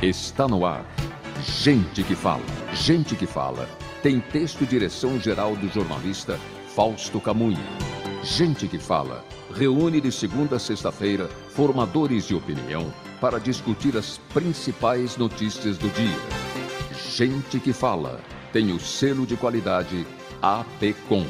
Está no ar. Gente que fala. Gente que fala. Tem texto e direção geral do jornalista Fausto Camunha. Gente que fala. Reúne de segunda a sexta-feira formadores de opinião para discutir as principais notícias do dia. Gente que fala. Tem o selo de qualidade APCOM.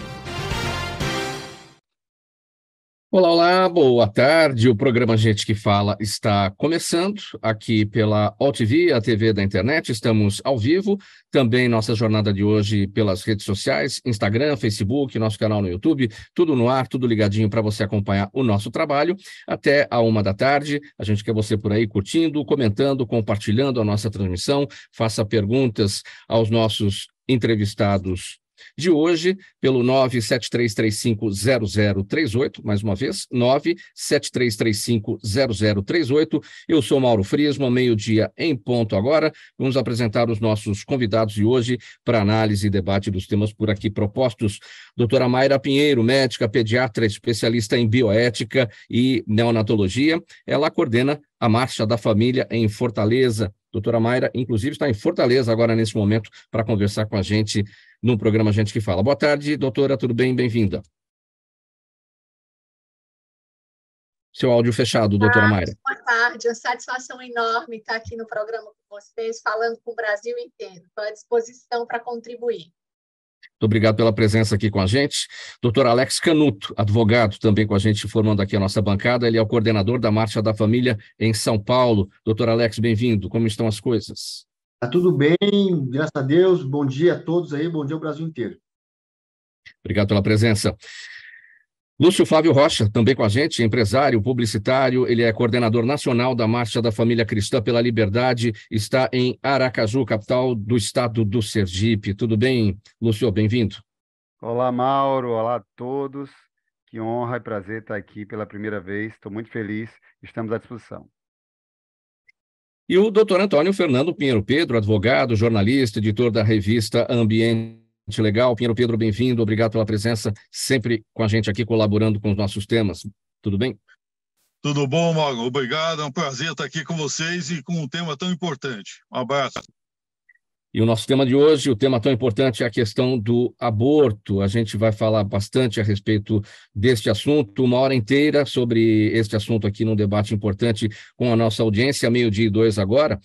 Olá, olá, boa tarde. O programa Gente que Fala está começando aqui pela OTV, a TV da internet. Estamos ao vivo. Também nossa jornada de hoje pelas redes sociais, Instagram, Facebook, nosso canal no YouTube. Tudo no ar, tudo ligadinho para você acompanhar o nosso trabalho. Até a 13h. A gente quer você por aí curtindo, comentando, compartilhando a nossa transmissão. Faça perguntas aos nossos entrevistados de hoje, pelo 973350038, mais uma vez, 973350038. Eu sou Mauro Friesman, meio-dia em ponto agora. Vamos apresentar os nossos convidados de hoje para análise e debate dos temas por aqui propostos. Doutora Mayra Pinheiro, médica, pediatra, especialista em bioética e neonatologia. Ela coordena a Marcha da Família em Fortaleza. Doutora Mayra, inclusive, está em Fortaleza agora, nesse momento, para conversar com a gente no programa Gente que Fala. Boa tarde, doutora, tudo bem? Bem-vinda. Seu áudio fechado, doutora Mayra. Boa tarde, uma satisfação enorme estar aqui no programa com vocês, falando com o Brasil inteiro. Estou à disposição para contribuir. Muito obrigado pela presença aqui com a gente. Doutor Alex Canuto, advogado, também com a gente, formando aqui a nossa bancada. Ele é o coordenador da Marcha da Família em São Paulo. Doutor Alex, bem-vindo. Como estão as coisas? Tá tudo bem, graças a Deus. Bom dia a todos aí, bom dia ao Brasil inteiro. Obrigado pela presença. Lúcio Flávio Rocha, também com a gente, empresário, publicitário, ele é coordenador nacional da Marcha da Família Cristã pela Liberdade, está em Aracaju, capital do estado do Sergipe. Tudo bem, Lúcio? Bem-vindo. Olá, Mauro, olá a todos. Que honra e prazer estar aqui pela primeira vez. Estou muito feliz, estamos à disposição. E o doutor Antônio Fernando Pinheiro Pedro, advogado, jornalista, editor da revista Ambiente Legal. Pinheiro Pedro, bem-vindo, obrigado pela presença, sempre com a gente aqui, colaborando com os nossos temas. Tudo bem? Tudo bom, Mauro? Obrigado, é um prazer estar aqui com vocês e com um tema tão importante. Um abraço. E o nosso tema de hoje, o tema tão importante é a questão do aborto. A gente vai falar bastante a respeito deste assunto, uma hora inteira sobre este assunto aqui num debate importante com a nossa audiência, 12:02 agora.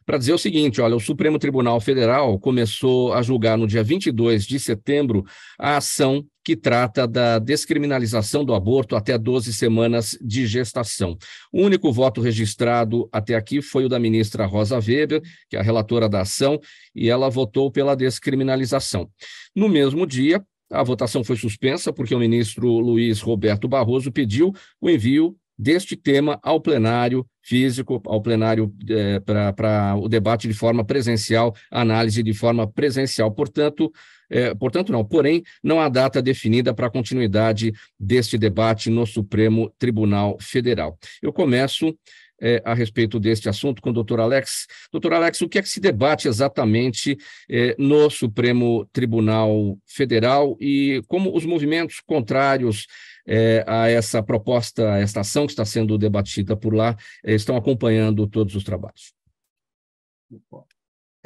Para dizer o seguinte, olha, o Supremo Tribunal Federal começou a julgar no dia 22 de setembro a ação que trata da descriminalização do aborto até 12 semanas de gestação. O único voto registrado até aqui foi o da ministra Rosa Weber, que é a relatora da ação, e ela votou pela descriminalização. No mesmo dia, a votação foi suspensa porque o ministro Luiz Roberto Barroso pediu o envio deste tema ao plenário físico, ao plenário para o debate de forma presencial, análise de forma presencial. Porém, não há data definida para a continuidade deste debate no Supremo Tribunal Federal. Eu começo a respeito deste assunto com o doutor Alex. Doutor Alex, o que é que se debate exatamente no Supremo Tribunal Federal e como os movimentos contrários a essa proposta, a esta ação que está sendo debatida por lá, estão acompanhando todos os trabalhos?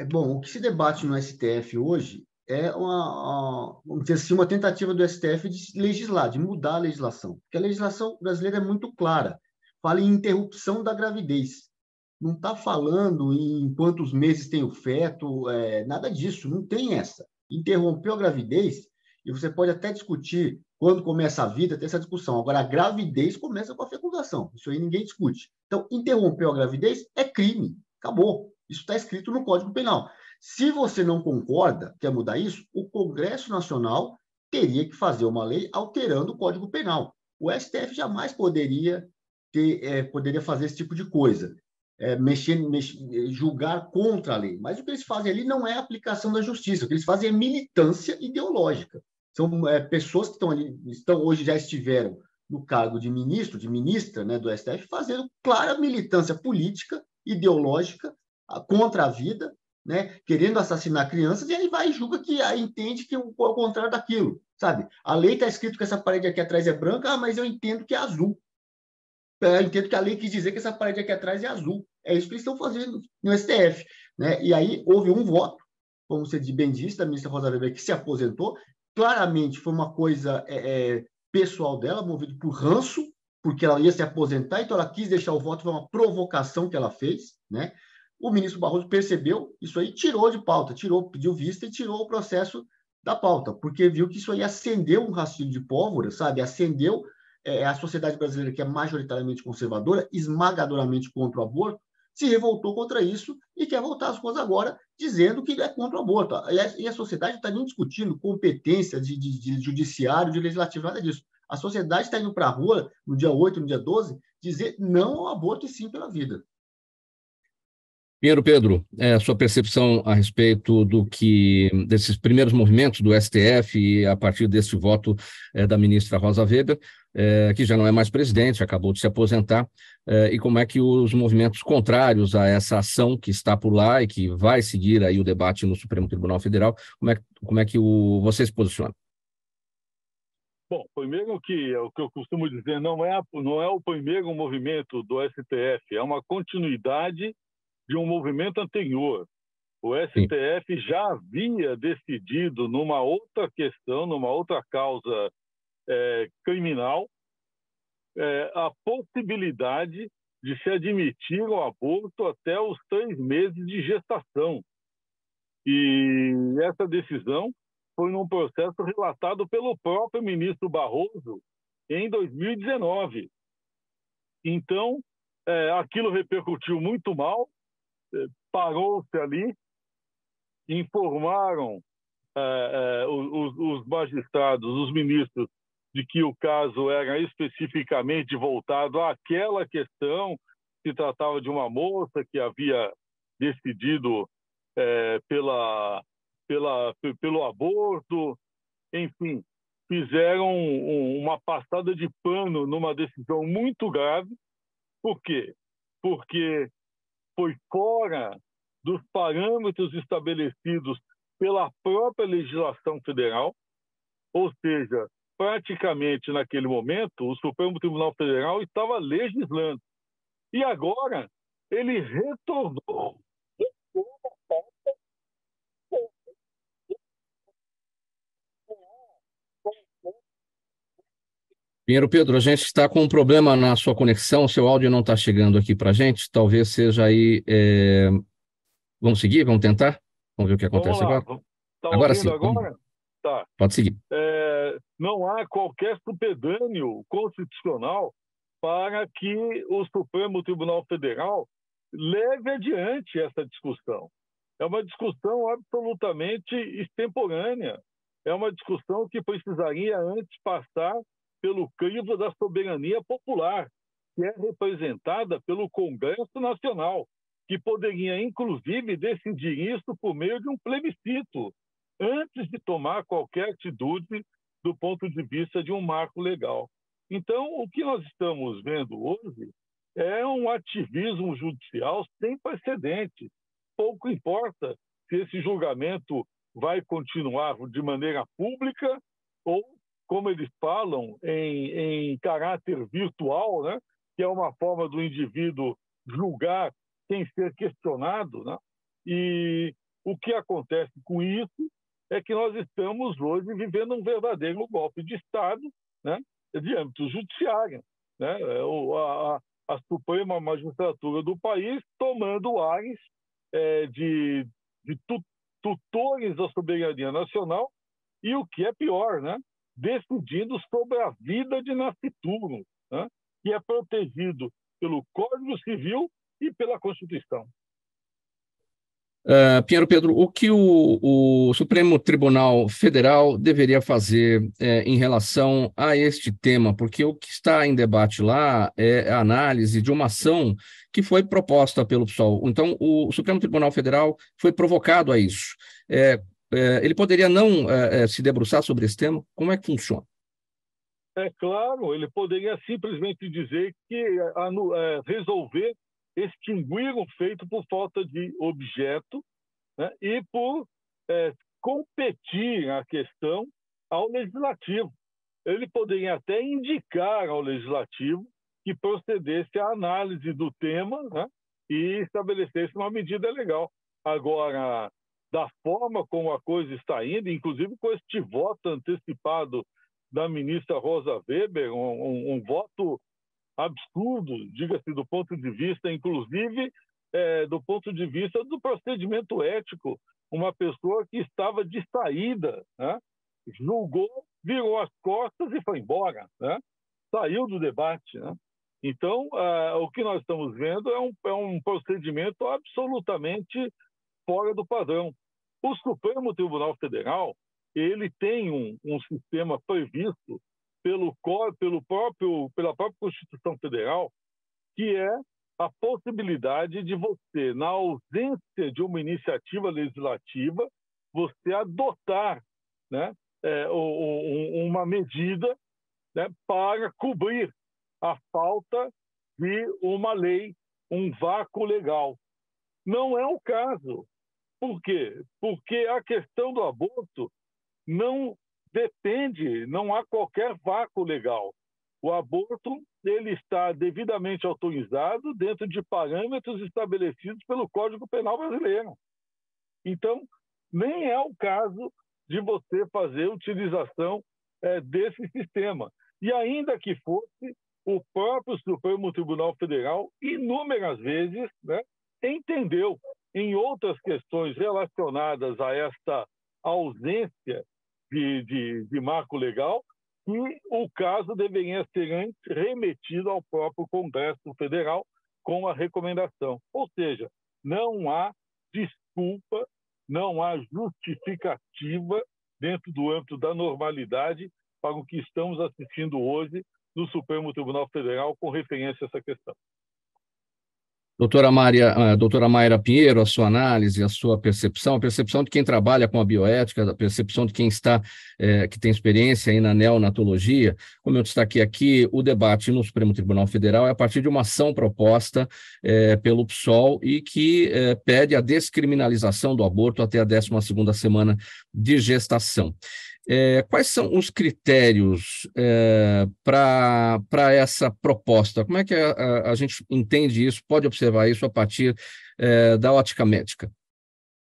Bom, o que se debate no STF hoje é vamos dizer assim, uma tentativa do STF de legislar, de mudar a legislação. Porque a legislação brasileira é muito clara. Fala em interrupção da gravidez. Não está falando em quantos meses tem o feto, nada disso, não tem essa. Interrompeu a gravidez, e você pode até discutir quando começa a vida, tem essa discussão. Agora, a gravidez começa com a fecundação. Isso aí ninguém discute. Então, interrompeu a gravidez é crime. Acabou. Isso está escrito no Código Penal. Se você não concorda, quer mudar isso, o Congresso Nacional teria que fazer uma lei alterando o Código Penal. O STF jamais poderia fazer esse tipo de coisa, julgar contra a lei. Mas o que eles fazem ali não é aplicação da justiça. O que eles fazem é militância ideológica. São pessoas que estão ali, hoje já estiveram no cargo de ministro, de ministra, né, do STF, fazendo clara militância política, ideológica, contra a vida, né, querendo assassinar crianças, e aí vai e julga que entende que é o contrário daquilo, sabe? A lei está escrito que essa parede aqui atrás é branca, mas eu entendo que é azul. Eu entendo que a lei quis dizer que essa parede aqui atrás é azul. É isso que eles estão fazendo no STF, né? E aí houve um voto, como você bem disse, da ministra Rosa Weber, que se aposentou. Claramente foi uma coisa pessoal dela, movido por ranço, porque ela ia se aposentar, então ela quis deixar o voto, foi uma provocação que ela fez, né? O ministro Barroso percebeu isso aí, tirou de pauta, pediu vista e tirou o processo da pauta, porque viu que isso aí acendeu um rastilho de pólvora, sabe? Acendeu a sociedade brasileira, que é majoritariamente conservadora, esmagadoramente contra o aborto, se revoltou contra isso e quer voltar às coisas agora, dizendo que é contra o aborto. E a sociedade está nem discutindo competência de judiciário, de legislativo, nada disso. A sociedade está indo para a rua, no dia 8, no dia 12, dizer não ao aborto e sim pela vida. Pedro, sua percepção a respeito desses primeiros movimentos do STF e a partir desse voto da ministra Rosa Weber, que já não é mais presidente, acabou de se aposentar, e como é que os movimentos contrários a essa ação que está por lá e que vai seguir aí o debate no Supremo Tribunal Federal, como é que você se posiciona? Bom, primeiro que o que eu costumo dizer, não é o primeiro movimento do STF, é uma continuidade de um movimento anterior. O STF já havia decidido numa outra questão, numa outra causa criminal, a possibilidade de se admitir o aborto até os 3 meses de gestação. E essa decisão foi num processo relatado pelo próprio ministro Barroso em 2019. Então, aquilo repercutiu muito mal, parou-se ali, informaram os magistrados, os ministros, de que o caso era especificamente voltado àquela questão, se tratava de uma moça que havia decidido pelo aborto, enfim, fizeram uma passada de pano numa decisão muito grave. Por quê? Porque foi fora dos parâmetros estabelecidos pela própria legislação federal, ou seja, praticamente naquele momento o Supremo Tribunal Federal estava legislando. E agora ele retornou. Pedro, a gente está com um problema na sua conexão, seu áudio não está chegando aqui para a gente, talvez seja aí... Vamos seguir? Vamos tentar? Vamos ver o que acontece agora? Tá agora ouvindo sim. Agora? Tá. Pode seguir. Não há qualquer supedâneo constitucional para que o Supremo Tribunal Federal leve adiante essa discussão. É uma discussão absolutamente extemporânea. É uma discussão que precisaria antes passar pelo crivo da soberania popular, que é representada pelo Congresso Nacional, que poderia, inclusive, decidir isso por meio de um plebiscito, antes de tomar qualquer atitude do ponto de vista de um marco legal. Então, o que nós estamos vendo hoje é um ativismo judicial sem precedentes. Pouco importa se esse julgamento vai continuar de maneira pública ou, como eles falam, em caráter virtual, né? Que é uma forma do indivíduo julgar sem ser questionado, né? E o que acontece com isso é que nós estamos hoje vivendo um verdadeiro golpe de Estado, né? De âmbito judiciário, né? A Suprema Magistratura do país tomando ares de tutores da soberania nacional e, o que é pior, né? Decidindo sobre a vida de nascituro, né? Que é protegido pelo Código Civil e pela Constituição. Pedro, o que o Supremo Tribunal Federal deveria fazer em relação a este tema? Porque o que está em debate lá é a análise de uma ação que foi proposta pelo PSOL. Então, o Supremo Tribunal Federal foi provocado a isso. Ele poderia não se debruçar sobre esse tema? Como é que funciona? É claro, ele poderia simplesmente dizer que resolver extinguir um feito por falta de objeto, né, e por competir a questão ao legislativo. Ele poderia até indicar ao legislativo que procedesse à análise do tema, né, e estabelecesse uma medida legal. Agora, da forma como a coisa está indo, inclusive com este voto antecipado da ministra Rosa Weber, um voto absurdo, diga-se do ponto de vista, inclusive, do ponto de vista do procedimento ético. Uma pessoa que estava de saída, né, julgou, virou as costas e foi embora, né, saiu do debate, né? Então, o que nós estamos vendo é um procedimento absolutamente fora do padrão. O Supremo Tribunal Federal, ele tem um sistema previsto pela própria Constituição Federal, que é a possibilidade de você, na ausência de uma iniciativa legislativa, você adotar, né, uma medida, né, para cobrir a falta de uma lei, um vácuo legal. Não é o caso. Por quê? Porque a questão do aborto não depende, não há qualquer vácuo legal. O aborto ele está devidamente autorizado dentro de parâmetros estabelecidos pelo Código Penal brasileiro. Então, nem é o caso de você fazer utilização desse sistema. E ainda que fosse, o próprio Supremo Tribunal Federal, inúmeras vezes, né, entendeu, em outras questões relacionadas a esta ausência de marco legal, que o caso deveria ser antes remetido ao próprio Congresso Federal com a recomendação. Ou seja, não há desculpa, não há justificativa dentro do âmbito da normalidade para o que estamos assistindo hoje no Supremo Tribunal Federal com referência a essa questão. Doutora Mayra Pinheiro, a sua análise, a sua percepção, a percepção de quem trabalha com a bioética, a percepção de quem que tem experiência aí na neonatologia. Como eu destaquei aqui, o debate no Supremo Tribunal Federal é a partir de uma ação proposta pelo PSOL e que pede a descriminalização do aborto até a 12ª semana de gestação. Quais são os critérios para essa proposta? Como é que a gente entende isso, pode observar isso a partir da ótica médica?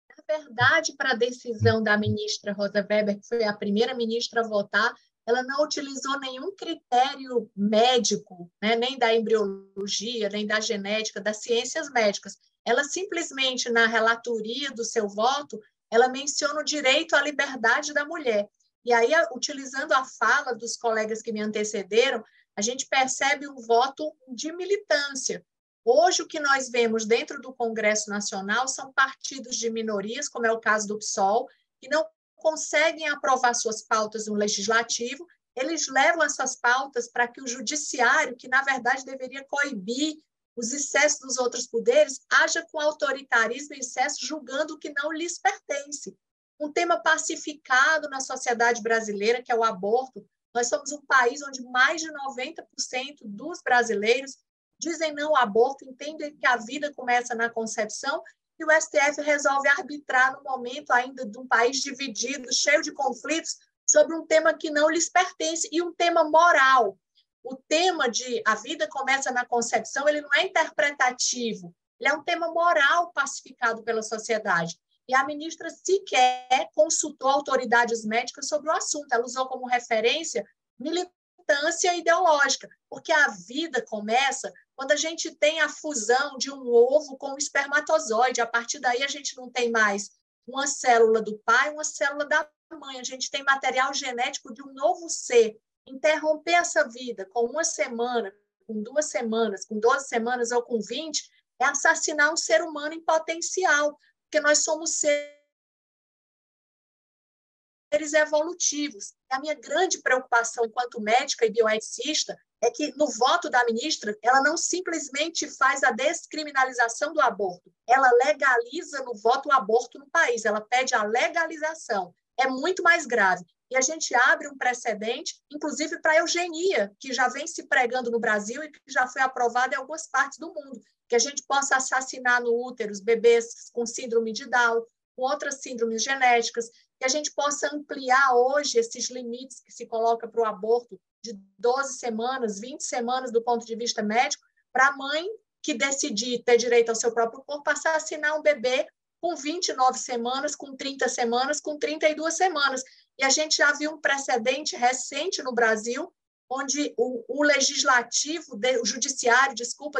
Na verdade, para a decisão da ministra Rosa Weber, que foi a primeira ministra a votar, ela não utilizou nenhum critério médico, né, nem da embriologia, nem da genética, das ciências médicas. Ela simplesmente, na relatoria do seu voto, ela menciona o direito à liberdade da mulher. E aí, utilizando a fala dos colegas que me antecederam, a gente percebe um voto de militância. Hoje, o que nós vemos dentro do Congresso Nacional são partidos de minorias, como é o caso do PSOL, que não conseguem aprovar suas pautas no Legislativo, eles levam essas pautas para que o Judiciário, que na verdade deveria coibir os excessos dos outros poderes, haja com autoritarismo e excesso, julgando o que não lhes pertence. Um tema pacificado na sociedade brasileira, que é o aborto. Nós somos um país onde mais de 90% dos brasileiros dizem não ao aborto, entendem que a vida começa na concepção, e o STF resolve arbitrar no momento ainda de um país dividido, cheio de conflitos, sobre um tema que não lhes pertence, e um tema moral. O tema de a vida começa na concepção, ele não é interpretativo, ele é um tema moral pacificado pela sociedade. E a ministra sequer consultou autoridades médicas sobre o assunto, ela usou como referência militância ideológica, porque a vida começa quando a gente tem a fusão de um ovo com um espermatozoide. A partir daí, a gente não tem mais uma célula do pai, uma célula da mãe. A gente tem material genético de um novo ser. Interromper essa vida com 1 semana, com 2 semanas, com 12 semanas ou com 20, é assassinar um ser humano em potencial, porque nós somos seres evolutivos. A minha grande preocupação enquanto médica e bioeticista é que no voto da ministra, ela não simplesmente faz a descriminalização do aborto, ela legaliza no voto o aborto no país, ela pede a legalização. É muito mais grave. E a gente abre um precedente, inclusive para a eugenia, que já vem se pregando no Brasil e que já foi aprovada em algumas partes do mundo, que a gente possa assassinar no útero os bebês com síndrome de Down, com outras síndromes genéticas, que a gente possa ampliar hoje esses limites que se coloca para o aborto de 12 semanas, 20 semanas do ponto de vista médico, para a mãe que decidir ter direito ao seu próprio corpo assassinar um bebê com 29 semanas, com 30 semanas, com 32 semanas. E a gente já viu um precedente recente no Brasil, onde o legislativo, o judiciário,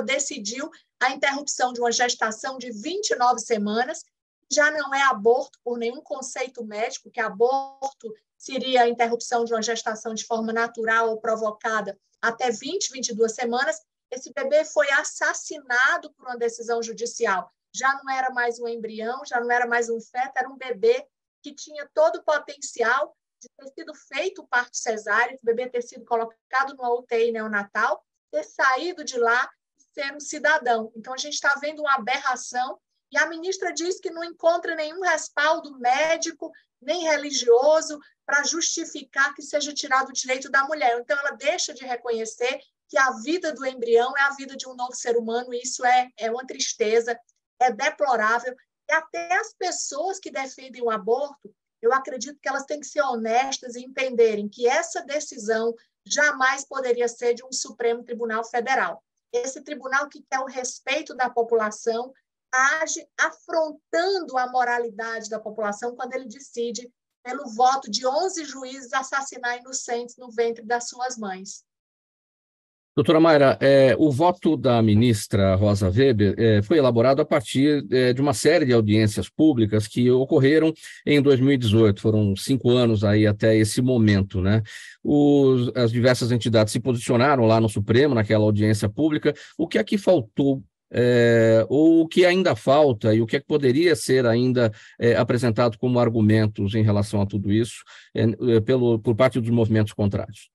decidiu a interrupção de uma gestação de 29 semanas, já não é aborto por nenhum conceito médico, que aborto seria a interrupção de uma gestação de forma natural ou provocada até 20, 22 semanas. Esse bebê foi assassinado por uma decisão judicial. Já não era mais um embrião, já não era mais um feto, era um bebê que tinha todo o potencial de ter sido feito o parto cesáreo, o bebê ter sido colocado numa UTI neonatal, ter saído de lá e ser um cidadão. Então, a gente está vendo uma aberração, e a ministra diz que não encontra nenhum respaldo médico, nem religioso, para justificar que seja tirado o direito da mulher. Então, ela deixa de reconhecer que a vida do embrião é a vida de um novo ser humano, e isso é uma tristeza, é deplorável. E até as pessoas que defendem o aborto, eu acredito que elas têm que ser honestas e entenderem que essa decisão jamais poderia ser de um Supremo Tribunal Federal. Esse tribunal que quer o respeito da população age afrontando a moralidade da população quando ele decide, pelo voto de 11 juízes, assassinar inocentes no ventre das suas mães. Doutora Mayra, o voto da ministra Rosa Weber foi elaborado a partir de uma série de audiências públicas que ocorreram em 2018, foram 5 anos aí até esse momento, né? As diversas entidades se posicionaram lá no Supremo, naquela audiência pública. O que é que faltou, ou o que ainda falta, e o que é que poderia ser ainda apresentado como argumentos em relação a tudo isso por parte dos movimentos contrários?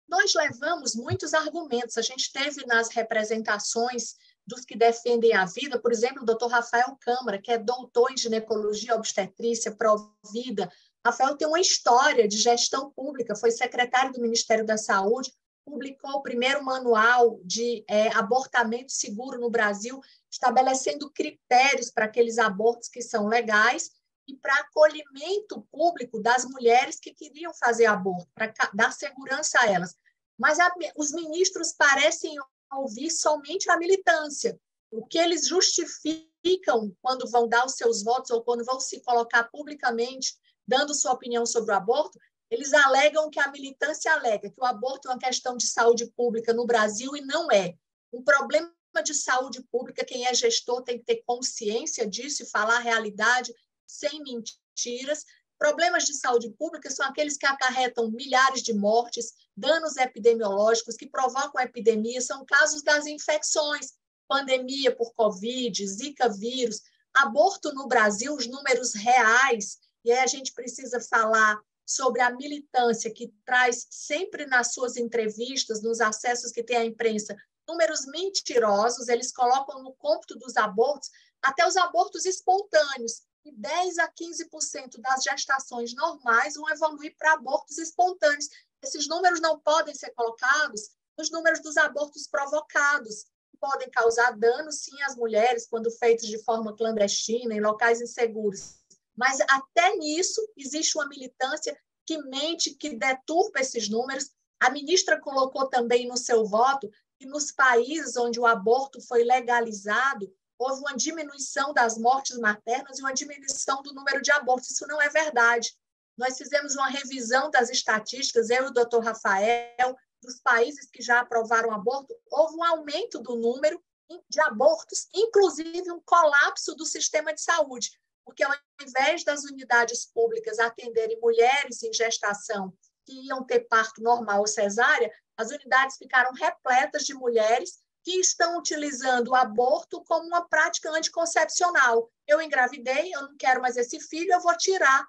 Nós levamos muitos argumentos. A gente teve nas representações dos que defendem a vida, por exemplo, o doutor Rafael Câmara, que é doutor em ginecologia, obstetrícia, Provida. Rafael tem uma história de gestão pública, foi secretário do Ministério da Saúde, publicou o primeiro manual de abortamento seguro no Brasil, estabelecendo critérios para aqueles abortos que são legais e para acolhimento público das mulheres que queriam fazer aborto, para dar segurança a elas. Mas os ministros parecem ouvir somente a militância. O que eles justificam quando vão dar os seus votos ou quando vão se colocar publicamente dando sua opinião sobre o aborto, eles alegam que a militância alega que o aborto é uma questão de saúde pública no Brasil e não é. Um problema de saúde pública, quem é gestor tem que ter consciência disso e falar a realidade sem mentiras. Problemas de saúde pública são aqueles que acarretam milhares de mortes, danos epidemiológicos, que provocam epidemias, são casos das infecções, pandemia por Covid, Zika vírus, aborto no Brasil, os números reais, e aí a gente precisa falar sobre a militância que traz sempre nas suas entrevistas, nos acessos que tem à imprensa, números mentirosos, eles colocam no cômputo dos abortos até os abortos espontâneos, e 10% a 15% das gestações normais vão evoluir para abortos espontâneos. Esses números não podem ser colocados nos números dos abortos provocados, que podem causar dano, sim, às mulheres, quando feitos de forma clandestina, em locais inseguros. Mas até nisso existe uma militância que mente, que deturpa esses números. A ministra colocou também no seu voto que nos países onde o aborto foi legalizado, houve uma diminuição das mortes maternas e uma diminuição do número de abortos. Isso não é verdade. Nós fizemos uma revisão das estatísticas, eu e o doutor Rafael, dos países que já aprovaram aborto, houve um aumento do número de abortos, inclusive um colapso do sistema de saúde, porque ao invés das unidades públicas atenderem mulheres em gestação que iam ter parto normal ou cesárea, as unidades ficaram repletas de mulheres que estão utilizando o aborto como uma prática anticoncepcional. Eu engravidei, eu não quero mais esse filho, eu vou tirar.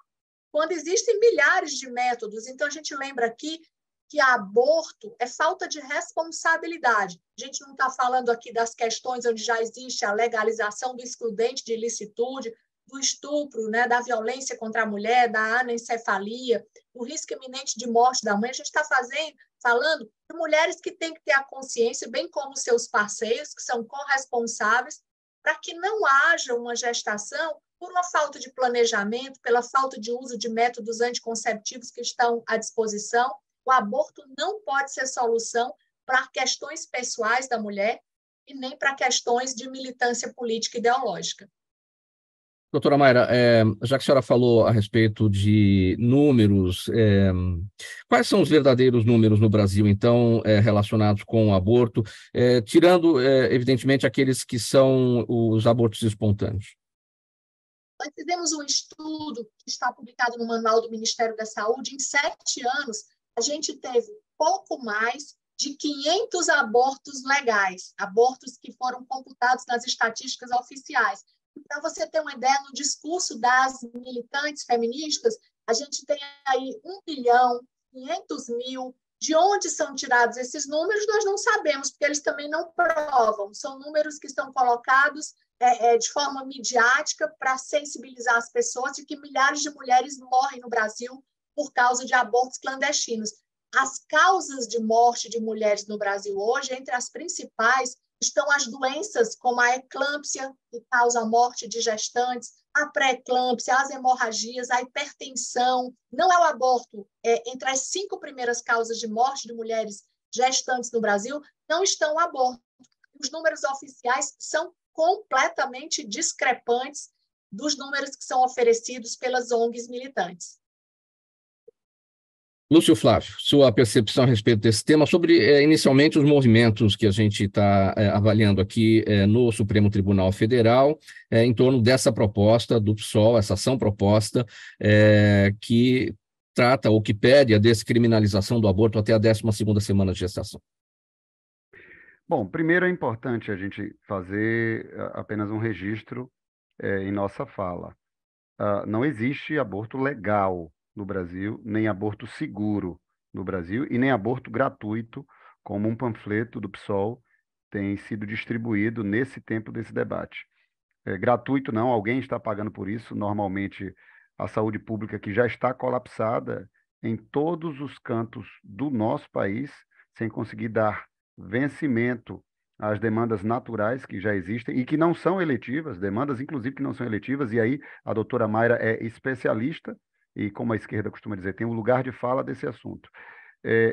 Quando existem milhares de métodos, então a gente lembra aqui que aborto é falta de responsabilidade. A gente não está falando aqui das questões onde já existe a legalização do excludente de ilicitude, do estupro, né, da violência contra a mulher, da anencefalia, do risco iminente de morte da mãe. A gente está falando de mulheres que têm que ter a consciência, bem como seus parceiros, que são corresponsáveis, para que não haja uma gestação por uma falta de planejamento, pela falta de uso de métodos anticonceptivos que estão à disposição. O aborto não pode ser solução para questões pessoais da mulher e nem para questões de militância política e ideológica. Doutora Mayra, já que a senhora falou a respeito de números, quais são os verdadeiros números no Brasil, então, relacionados com o aborto, tirando, evidentemente, aqueles que são os abortos espontâneos? Nós fizemos um estudo que está publicado no Manual do Ministério da Saúde. Em 7 anos, a gente teve pouco mais de 500 abortos legais, abortos que foram computados nas estatísticas oficiais. Para você ter uma ideia, no discurso das militantes feministas, a gente tem aí 1.500.000. De onde são tirados esses números, nós não sabemos, porque eles também não provam. São números que estão colocados de forma midiática para sensibilizar as pessoas de que milhares de mulheres morrem no Brasil por causa de abortos clandestinos. As causas de morte de mulheres no Brasil hoje, entre as principais, estão as doenças como a eclâmpsia, que causa a morte de gestantes, a pré-eclâmpsia, as hemorragias, a hipertensão. Não é o aborto. Entre as 5 primeiras causas de morte de mulheres gestantes no Brasil, não estão o aborto. Os números oficiais são completamente discrepantes dos números que são oferecidos pelas ONGs militantes. Lúcio Flávio, sua percepção a respeito desse tema, sobre, inicialmente, os movimentos que a gente está avaliando aqui no Supremo Tribunal Federal, em torno dessa proposta do PSOL, essa ação proposta, que trata ou que pede a descriminalização do aborto até a 12ª semana de gestação. Bom, primeiro é importante a gente fazer apenas um registro em nossa fala. Não existe aborto legal no Brasil, nem aborto seguro no Brasil e nem aborto gratuito, como um panfleto do PSOL tem sido distribuído nesse tempo desse debate. Gratuito não, alguém está pagando por isso, normalmente a saúde pública que já está colapsada em todos os cantos do nosso país, sem conseguir dar vencimento às demandas naturais que já existem e que não são eletivas, demandas inclusive que não são eletivas, e aí a doutora Mayra é especialista, e como a esquerda costuma dizer, tem um lugar de fala desse assunto.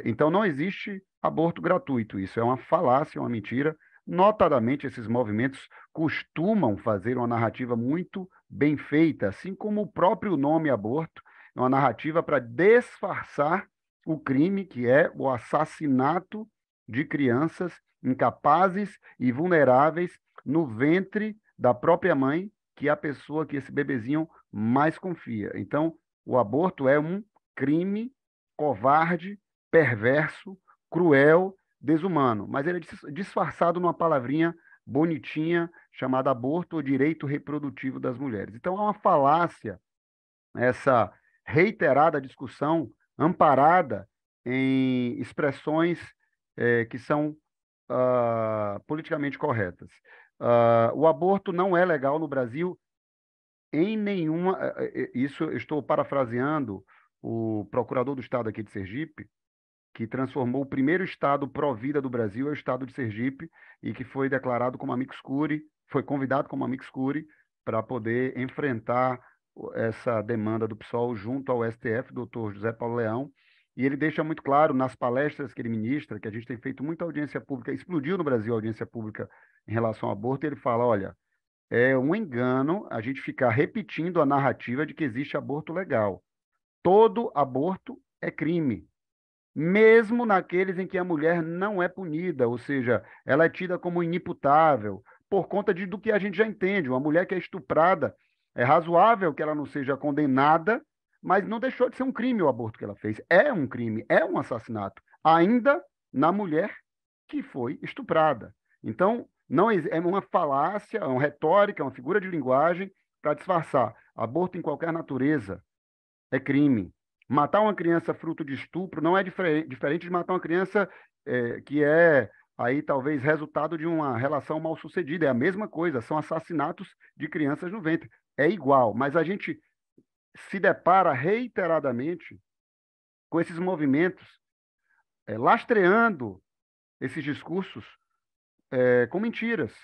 Então, não existe aborto gratuito, isso é uma falácia, uma mentira. Notadamente, esses movimentos costumam fazer uma narrativa muito bem feita, assim como o próprio nome aborto, é uma narrativa para disfarçar o crime, que é o assassinato de crianças incapazes e vulneráveis no ventre da própria mãe, que é a pessoa que esse bebezinho mais confia. Então, o aborto é um crime covarde, perverso, cruel, desumano, mas ele é disfarçado numa palavrinha bonitinha chamada aborto ou direito reprodutivo das mulheres. Então, é uma falácia essa reiterada discussão amparada em expressões que são politicamente corretas. O aborto não é legal no Brasil em nenhuma... Isso eu estou parafraseando o procurador do estado aqui de Sergipe, que transformou o primeiro estado pró-vida do Brasil, é o estado de Sergipe, e que foi declarado como amicus curiae, foi convidado como amicus curiae para poder enfrentar essa demanda do PSOL junto ao STF, doutor José Paulo Leão, e ele deixa muito claro nas palestras que ele ministra, que a gente tem feito muita audiência pública, explodiu no Brasil a audiência pública em relação ao aborto, e ele fala, olha, é um engano a gente ficar repetindo a narrativa de que existe aborto legal. Todo aborto é crime, mesmo naqueles em que a mulher não é punida, ou seja, ela é tida como inimputável, por conta do que a gente já entende. Uma mulher que é estuprada, é razoável que ela não seja condenada, mas não deixou de ser um crime o aborto que ela fez. É um crime, é um assassinato, ainda na mulher que foi estuprada. Então, não é uma falácia, é uma retórica, é uma figura de linguagem para disfarçar. Aborto em qualquer natureza é crime. Matar uma criança fruto de estupro não é diferente de matar uma criança que é aí talvez resultado de uma relação mal sucedida. É a mesma coisa, são assassinatos de crianças no ventre. É igual, mas a gente se depara reiteradamente com esses movimentos lastreando esses discursos com mentiras,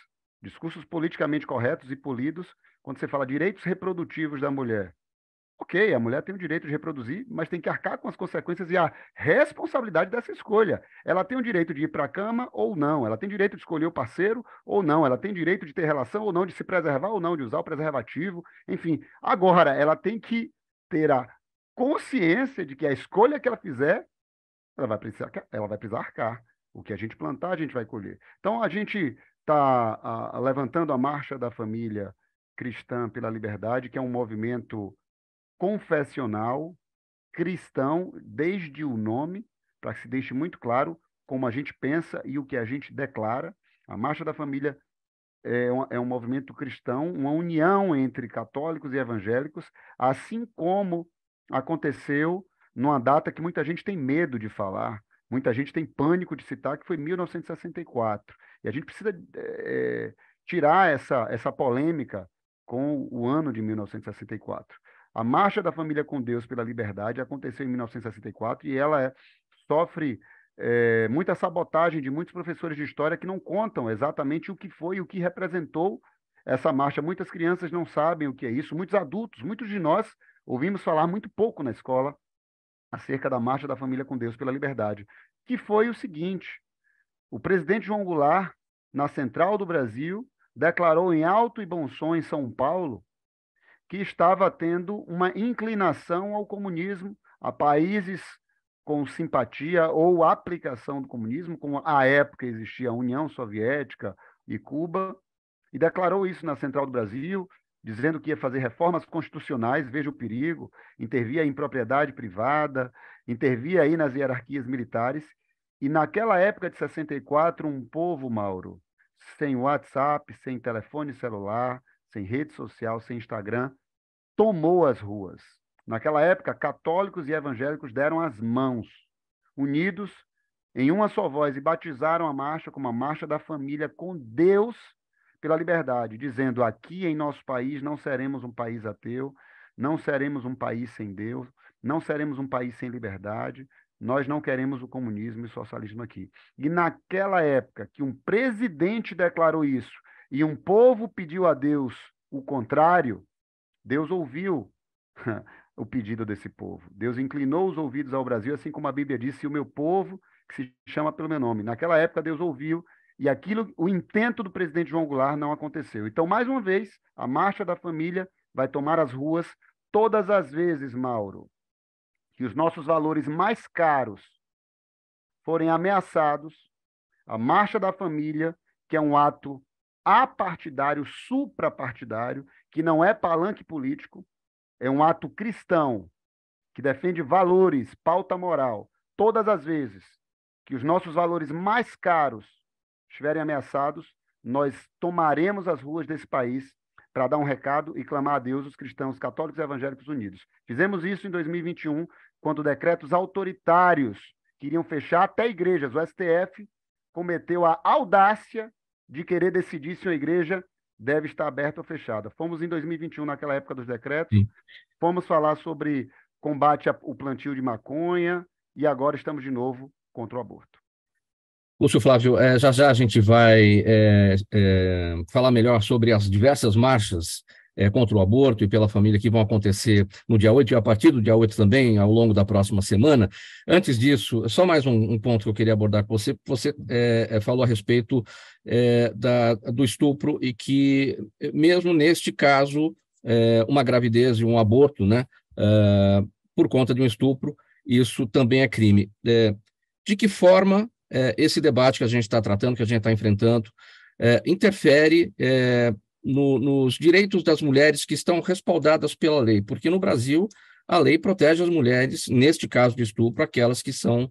discursos politicamente corretos e polidos, quando você fala direitos reprodutivos da mulher. Ok, a mulher tem o direito de reproduzir, mas tem que arcar com as consequências e a responsabilidade dessa escolha. Ela tem o direito de ir para a cama ou não, ela tem direito de escolher o parceiro ou não, ela tem direito de ter relação ou não, de se preservar ou não, de usar o preservativo, enfim. Agora, ela tem que ter a consciência de que a escolha que ela fizer, ela vai precisar arcar. O que a gente plantar, a gente vai colher. Então, a gente está levantando a Marcha da Família Cristã pela Liberdade, que é um movimento confessional, cristão, desde o nome, para que se deixe muito claro como a gente pensa e o que a gente declara. A Marcha da Família é um movimento cristão, uma união entre católicos e evangélicos, assim como aconteceu numa data que muita gente tem medo de falar, muita gente tem pânico de citar, que foi 1964. E a gente precisa tirar essa polêmica com o ano de 1964. A Marcha da Família com Deus pela Liberdade aconteceu em 1964 e ela sofre muita sabotagem de muitos professores de história que não contam exatamente o que foi e o que representou essa marcha. Muitas crianças não sabem o que é isso, muitos adultos, muitos de nós ouvimos falar muito pouco na escola acerca da Marcha da Família com Deus pela Liberdade, que foi o seguinte: o presidente João Goulart, na Central do Brasil, declarou em alto e bom som em São Paulo que estava tendo uma inclinação ao comunismo, a países com simpatia ou aplicação do comunismo, como à época existia a União Soviética e Cuba, e declarou isso na Central do Brasil, dizendo que ia fazer reformas constitucionais, veja o perigo, intervia em propriedade privada, intervia aí nas hierarquias militares, e naquela época de 64, um povo, Mauro, sem WhatsApp, sem telefone celular, sem rede social, sem Instagram, tomou as ruas. Naquela época, católicos e evangélicos deram as mãos, unidos em uma só voz, e batizaram a marcha como a Marcha da Família com Deus pela Liberdade, dizendo: aqui em nosso país não seremos um país ateu, não seremos um país sem Deus, não seremos um país sem liberdade, nós não queremos o comunismo e o socialismo aqui. E naquela época que um presidente declarou isso e um povo pediu a Deus o contrário, Deus ouviu o pedido desse povo. Deus inclinou os ouvidos ao Brasil, assim como a Bíblia disse: o meu povo, que se chama pelo meu nome. Naquela época, Deus ouviu, e o intento do presidente João Goulart não aconteceu. Então, mais uma vez, a Marcha da Família vai tomar as ruas todas as vezes, Mauro, que os nossos valores mais caros forem ameaçados. A Marcha da Família, que é um ato apartidário, suprapartidário, que não é palanque político, é um ato cristão, que defende valores, pauta moral. Todas as vezes que os nossos valores mais caros estiverem ameaçados, nós tomaremos as ruas desse país para dar um recado e clamar a Deus, os cristãos católicos e evangélicos unidos. Fizemos isso em 2021, quando decretos autoritários queriam fechar até igrejas. O STF cometeu a audácia de querer decidir se uma igreja deve estar aberta ou fechada. Fomos em 2021, naquela época dos decretos, fomos falar sobre combate ao plantio de maconha e agora estamos de novo contra o aborto. Lúcio Flávio, já já a gente vai falar melhor sobre as diversas marchas contra o aborto e pela família que vão acontecer no dia 8 e a partir do dia 8 também, ao longo da próxima semana. Antes disso, só mais um ponto que eu queria abordar com você. Você falou a respeito do estupro e que, mesmo neste caso, uma gravidez e um aborto, né, por conta de um estupro, isso também é crime. De que forma esse debate que a gente está tratando, que a gente está enfrentando, interfere nos direitos das mulheres que estão respaldadas pela lei? Porque no Brasil a lei protege as mulheres, neste caso de estupro, aquelas que são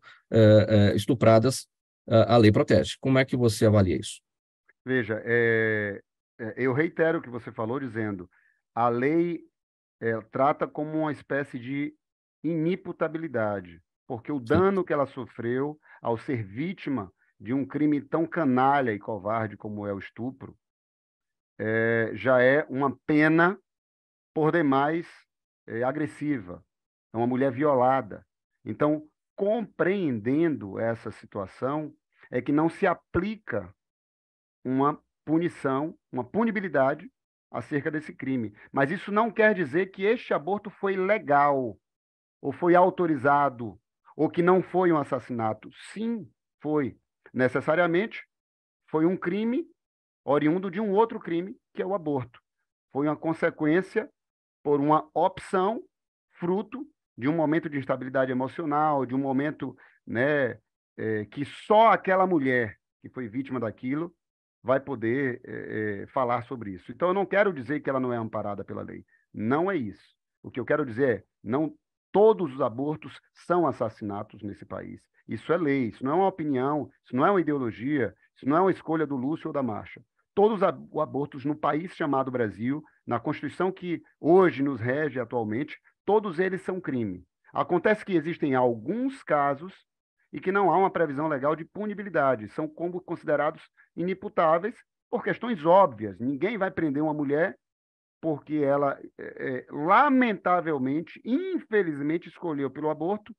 estupradas, a lei protege. Como é que você avalia isso? Veja, eu reitero o que você falou, dizendo: a lei trata como uma espécie de inimputabilidade, porque o dano que ela sofreu ao ser vítima de um crime tão canalha e covarde como é o estupro, já é uma pena por demais agressiva. É uma mulher violada. Então, compreendendo essa situação, é que não se aplica uma punição, uma punibilidade acerca desse crime. Mas isso não quer dizer que este aborto foi legal, ou foi autorizado, ou que não foi um assassinato. Sim, foi. Necessariamente, foi um crime oriundo de um outro crime, que é o aborto. Foi uma consequência por uma opção, fruto de um momento de instabilidade emocional, de um momento, né, que só aquela mulher que foi vítima daquilo vai poder falar sobre isso. Então, eu não quero dizer que ela não é amparada pela lei. Não é isso. O que eu quero dizer é, não todos os abortos são assassinatos nesse país. Isso é lei, isso não é uma opinião, isso não é uma ideologia, isso não é uma escolha do Lúcio ou da Marcha. Todos os abortos no país chamado Brasil, na Constituição que hoje nos rege atualmente, todos eles são crime. Acontece que existem alguns casos e que não há uma previsão legal de punibilidade, são como considerados inimputáveis por questões óbvias. Ninguém vai prender uma mulher porque ela, lamentavelmente, infelizmente, escolheu pelo aborto,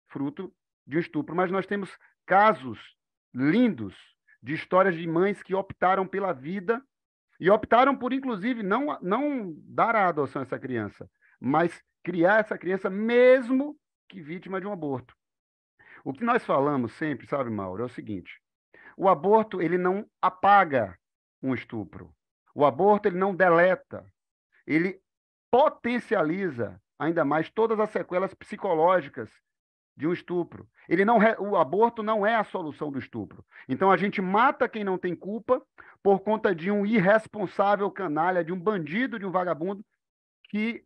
fruto de um estupro. Mas nós temos casos lindos de histórias de mães que optaram pela vida e optaram por, inclusive, não dar a adoção a essa criança, mas criar essa criança mesmo que vítima de um aborto. O que nós falamos sempre, sabe, Mauro, é o seguinte: o aborto ele não apaga um estupro. O aborto ele não deleta. Ele potencializa ainda mais todas as sequelas psicológicas de um estupro. O aborto não é a solução do estupro. Então a gente mata quem não tem culpa por conta de um irresponsável canalha, de um bandido, de um vagabundo que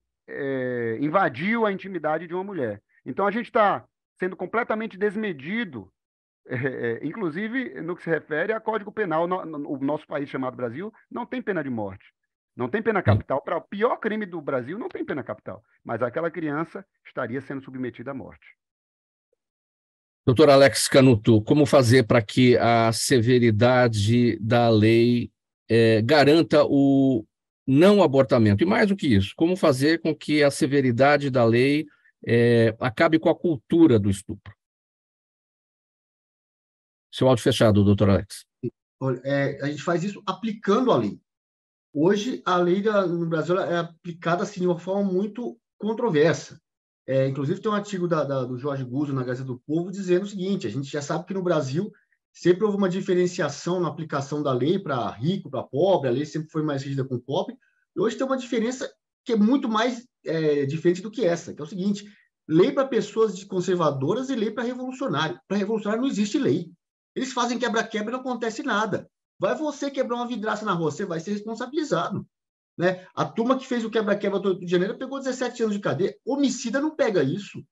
invadiu a intimidade de uma mulher. Então a gente está sendo completamente desmedido, inclusive no que se refere a Código Penal. O nosso país chamado Brasil não tem pena de morte. Não tem pena capital. Para o pior crime do Brasil, não tem pena capital. Mas aquela criança estaria sendo submetida à morte. Doutor Alex Canuto, como fazer para que a severidade da lei garanta o não abortamento? E mais do que isso, como fazer com que a severidade da lei acabe com a cultura do estupro? Seu áudio fechado, doutor Alex. A gente faz isso aplicando a lei. Hoje, a lei no Brasil é aplicada assim, de uma forma muito controversa. Inclusive, tem um artigo do Jorge Guzzo na Gazeta do Povo dizendo o seguinte: a gente já sabe que no Brasil sempre houve uma diferenciação na aplicação da lei para rico, para pobre, a lei sempre foi mais rígida com o pobre, e hoje tem uma diferença que é muito mais diferente do que essa, que é o seguinte: lei para pessoas conservadoras e lei para revolucionário. Para revolucionário não existe lei. Eles fazem quebra-quebra e não acontece nada. Vai você quebrar uma vidraça na rua, você vai ser responsabilizado. Né? A turma que fez o quebra-quebra do Rio de Janeiro pegou 17 anos de cadeia. Homicida não pega isso.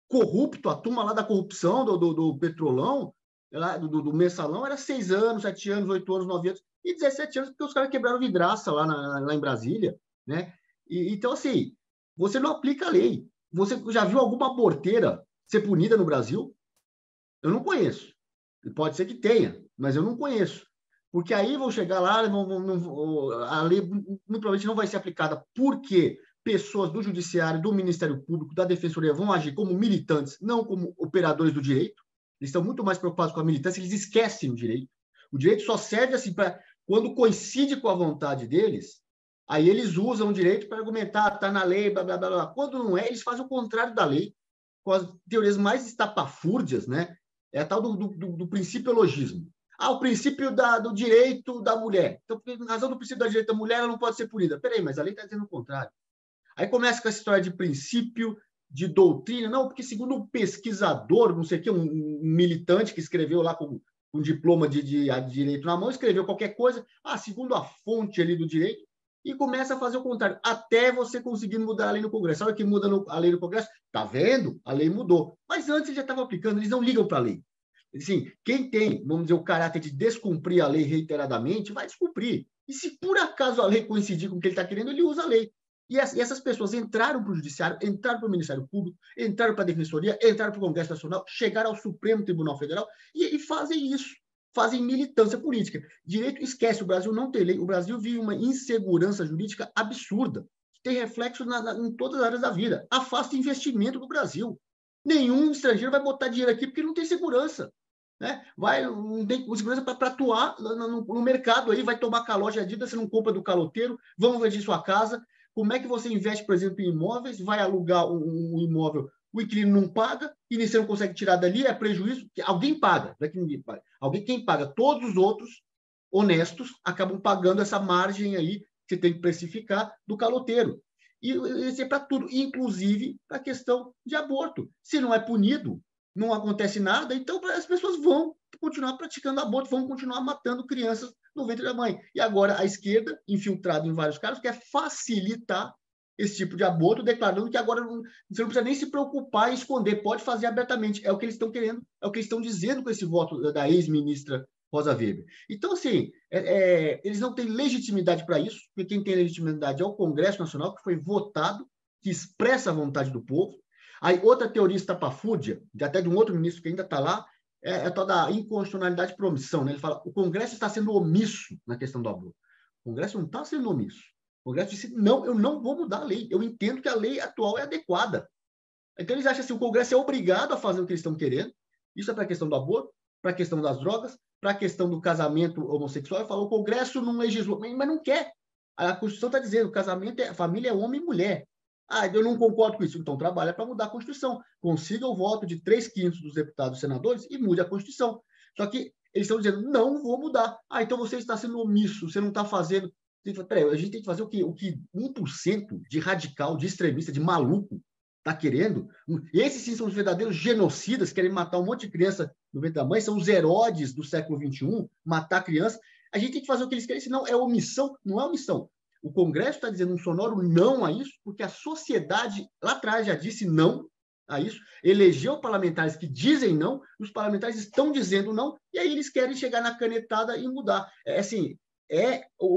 Corrupto, a turma lá da corrupção, do Petrolão, do Mensalão, era 6 anos, 7 anos, 8 anos, 9 anos, e 17 anos porque os caras quebraram vidraça lá em Brasília. Né? Então, assim, você não aplica a lei. Você já viu alguma aborteira ser punida no Brasil? Eu não conheço. Pode ser que tenha, mas eu não conheço. Porque aí vão chegar lá, a lei muito provavelmente não vai ser aplicada porque pessoas do Judiciário, do Ministério Público, da Defensoria vão agir como militantes, não como operadores do direito. Eles estão muito mais preocupados com a militância, eles esquecem o direito. O direito só serve assim para quando coincide com a vontade deles, aí eles usam o direito para argumentar, está na lei, blá, blá, blá, blá. Quando não é, eles fazem o contrário da lei, com as teorias mais estapafúrdias, né? É a tal do principiologismo. O princípio do direito da mulher. Então, por razão do princípio do direito da mulher, ela não pode ser punida. Peraí, mas a lei está dizendo o contrário. Aí começa com essa história de princípio, de doutrina. Não, porque segundo um pesquisador, não sei o quê, um militante que escreveu lá com um diploma de direito na mão, escreveu qualquer coisa, segundo a fonte ali do direito, e começa a fazer o contrário, até você conseguir mudar a lei no Congresso. A hora que muda a lei no Congresso, tá vendo? A lei mudou. Mas antes eles já estavam aplicando, eles não ligam para a lei. Assim, quem tem, vamos dizer, o caráter de descumprir a lei reiteradamente, vai descumprir. E se por acaso a lei coincidir com o que ele está querendo, ele usa a lei. E essas pessoas entraram para o Judiciário, entraram para o Ministério Público, entraram para a Defensoria, entraram para o Congresso Nacional, chegaram ao Supremo Tribunal Federal e fazem isso. Fazem militância política. Direito, esquece, o Brasil não tem lei. O Brasil vive uma insegurança jurídica absurda, que tem reflexo em todas as áreas da vida. Afasta investimento do Brasil. Nenhum estrangeiro vai botar dinheiro aqui porque não tem segurança. né? Não tem segurança para atuar no mercado aí, vai tomar calote Adidas, você não compra do caloteiro, vamos invadir sua casa. Como é que você investe, por exemplo, em imóveis, vai alugar um imóvel, o inquilino não paga, e você não consegue tirar dali, é prejuízo, alguém paga, não é que ninguém paga. Quem paga? Todos os outros honestos acabam pagando essa margem aí que você tem que precificar do caloteiro. E isso é para tudo, inclusive para a questão de aborto. Se não é punido, não acontece nada, então as pessoas vão continuar praticando aborto, vão continuar matando crianças no ventre da mãe. E agora a esquerda, infiltrada em vários casos, quer facilitar esse tipo de aborto, declarando que agora você não precisa nem se preocupar em esconder, pode fazer abertamente. É o que eles estão querendo, é o que eles estão dizendo com esse voto da ex-ministra Rosa Weber. Então, assim, eles não têm legitimidade para isso, porque quem tem legitimidade é o Congresso Nacional, que foi votado, que expressa a vontade do povo. Aí, outra teoria estapafúrdia, até de um outro ministro que ainda está lá, é a tal da inconstitucionalidade por omissão. Né? Ele fala o Congresso está sendo omisso na questão do aborto. O Congresso não está sendo omisso. O Congresso disse, não, eu não vou mudar a lei. Eu entendo que a lei atual é adequada. Então, eles acham assim, o Congresso é obrigado a fazer o que eles estão querendo. Isso é para a questão do aborto, para a questão das drogas, para a questão do casamento homossexual. Ele falou, o Congresso não legislou, mas não quer. A Constituição está dizendo, o casamento, a família é homem e mulher. Ah, eu não concordo com isso. Então, trabalha para mudar a Constituição. Consiga o voto de 3/5 dos deputados e senadores e mude a Constituição. Só que eles estão dizendo, não vou mudar. Ah, então você está sendo omisso, você não está fazendo... Peraí, a gente tem que fazer o que 1% de radical, de extremista, de maluco está querendo. Esses sim são os verdadeiros genocidas, querem matar um monte de criança no ventre da mãe, são os Herodes do século XXI, matar criança. A gente tem que fazer o que eles querem, senão é omissão, não é omissão. O Congresso está dizendo um sonoro não a isso, porque a sociedade lá atrás já disse não a isso, elegeu parlamentares que dizem não, e os parlamentares estão dizendo não, e aí eles querem chegar na canetada e mudar.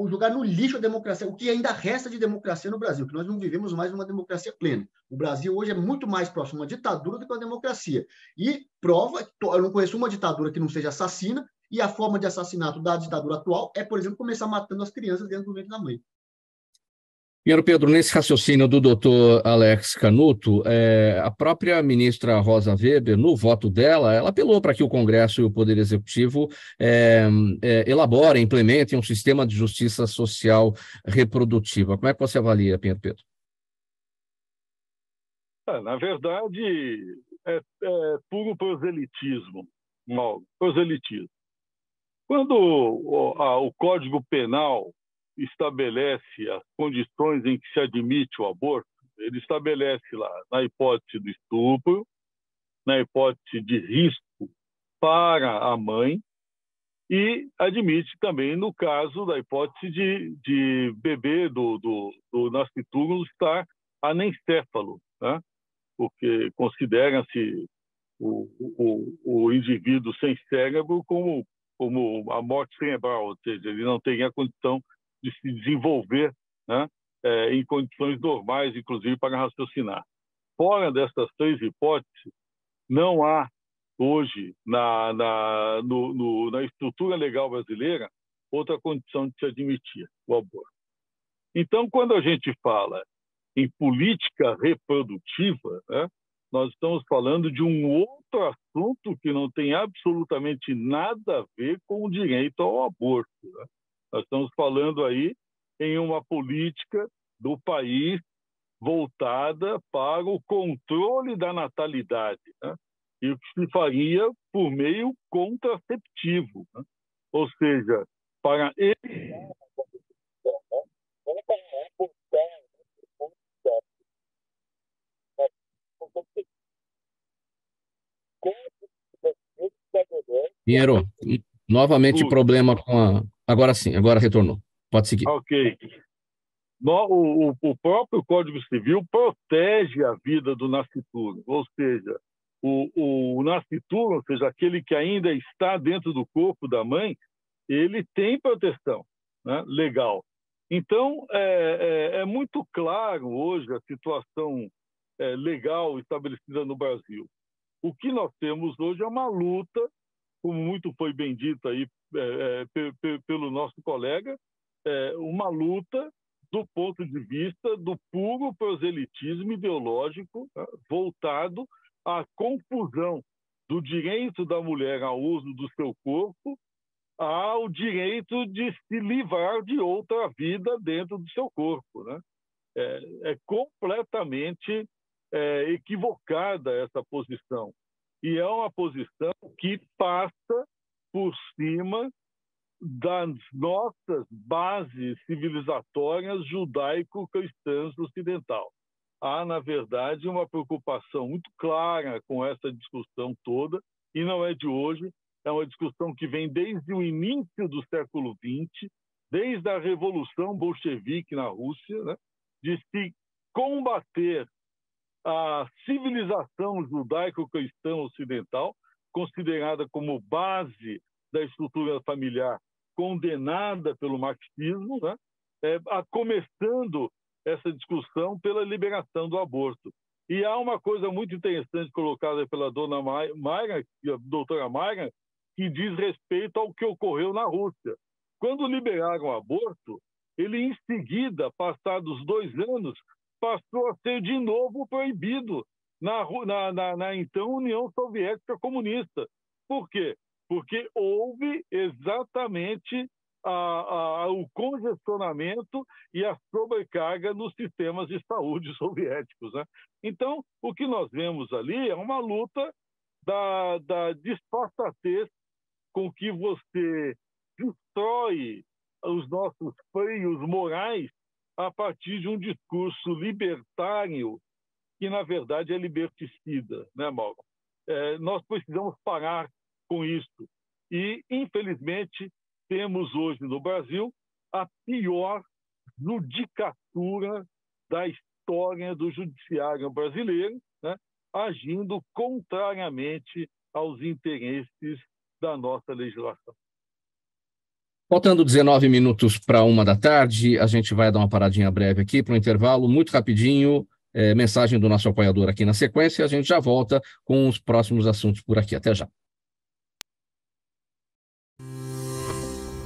Jogar no lixo a democracia, o que ainda resta de democracia no Brasil, que nós não vivemos mais numa democracia plena. O Brasil hoje é muito mais próximo a uma ditadura do que a democracia. E prova, eu não conheço uma ditadura que não seja assassina, e a forma de assassinato da ditadura atual é, por exemplo, começar matando as crianças dentro do ventre da mãe. Pinheiro Pedro, nesse raciocínio do doutor Alex Canuto, a própria ministra Rosa Weber, no voto dela, ela apelou para que o Congresso e o Poder Executivo elaborem, implementem um sistema de justiça social reprodutiva. Como é que você avalia, Pinheiro Pedro? Na verdade, é puro proselitismo, Mauro, proselitismo. Quando o Código Penal estabelece as condições em que se admite o aborto, ele estabelece lá, na hipótese do estupro, na hipótese de risco para a mãe, e admite também no caso da hipótese de bebê do nascituro estar anencéfalo, né? Porque considera-se o indivíduo sem cérebro como a morte cerebral, ou seja, ele não tem a condição de se desenvolver, né, em condições normais, inclusive para raciocinar. Fora dessas três hipóteses, não há hoje na estrutura legal brasileira outra condição de se admitir o aborto. Então, quando a gente fala em política reprodutiva, né, nós estamos falando de um outro assunto que não tem absolutamente nada a ver com o direito ao aborto, né? Nós estamos falando aí em uma política do país voltada para o controle da natalidade, né? E o que se faria por meio contraceptivo, né? Ou seja, para ele Pinheiro, novamente problema com a... Agora sim, agora retornou. Pode seguir. Ok. O próprio Código Civil protege a vida do nascituro, ou seja, o nascituro, ou seja, aquele que ainda está dentro do corpo da mãe, ele tem proteção, né, legal. Então, é muito claro hoje a situação legal estabelecida no Brasil. O que nós temos hoje é uma luta, como muito foi bem dito aí pelo nosso colega, uma luta do ponto de vista do puro proselitismo ideológico, né, voltado à confusão do direito da mulher ao uso do seu corpo ao direito de se livrar de outra vida dentro do seu corpo, né? É completamente equivocada essa posição. E é uma posição que passa por cima das nossas bases civilizatórias judaico-cristãs ocidental. Há, na verdade, uma preocupação muito clara com essa discussão toda, e não é de hoje, é uma discussão que vem desde o início do século XX, desde a Revolução Bolchevique na Rússia, né, de se combater a civilização judaico-cristã ocidental, considerada como base da estrutura familiar, condenada pelo marxismo, né, começando essa discussão pela liberação do aborto. E há uma coisa muito interessante colocada pela doutora Mayra, que diz respeito ao que ocorreu na Rússia. Quando liberaram o aborto, ele, em seguida, passados 2 anos, passou a ser de novo proibido na então União Soviética Comunista. Por quê? Porque houve exatamente o congestionamento e a sobrecarga nos sistemas de saúde soviéticos, né? Então, o que nós vemos ali é uma luta da disfarçatez com que você destrói os nossos freios morais a partir de um discurso libertário que, na verdade, é liberticida, né, Mauro? Nós precisamos parar com isso. E, infelizmente, temos hoje no Brasil a pior judicatura da história do judiciário brasileiro, né, agindo contrariamente aos interesses da nossa legislação. Faltando 19 minutos para 13h, a gente vai dar uma paradinha breve aqui para um intervalo, muito rapidinho, mensagem do nosso apoiador aqui na sequência, a gente já volta com os próximos assuntos por aqui. Até já.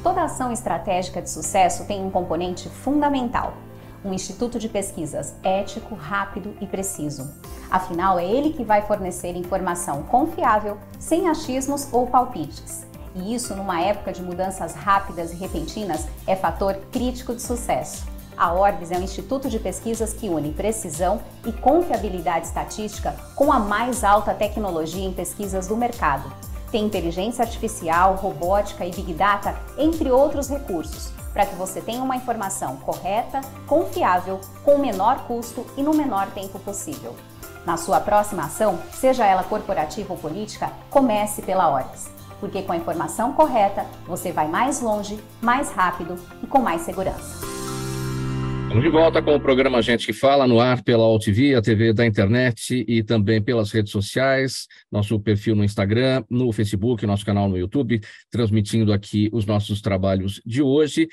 Toda ação estratégica de sucesso tem um componente fundamental: um instituto de pesquisas ético, rápido e preciso. Afinal, é ele que vai fornecer informação confiável, sem achismos ou palpites. E isso, numa época de mudanças rápidas e repentinas, é fator crítico de sucesso. A Orbis é um instituto de pesquisas que une precisão e confiabilidade estatística com a mais alta tecnologia em pesquisas do mercado. Tem inteligência artificial, robótica e Big Data, entre outros recursos, para que você tenha uma informação correta, confiável, com o menor custo e no menor tempo possível. Na sua próxima ação, seja ela corporativa ou política, comece pela Orbis, porque com a informação correta, você vai mais longe, mais rápido e com mais segurança. Estamos de volta com o programa Gente que Fala, no ar pela AltV, a TV da internet e também pelas redes sociais, nosso perfil no Instagram, no Facebook, nosso canal no YouTube, transmitindo aqui os nossos trabalhos de hoje.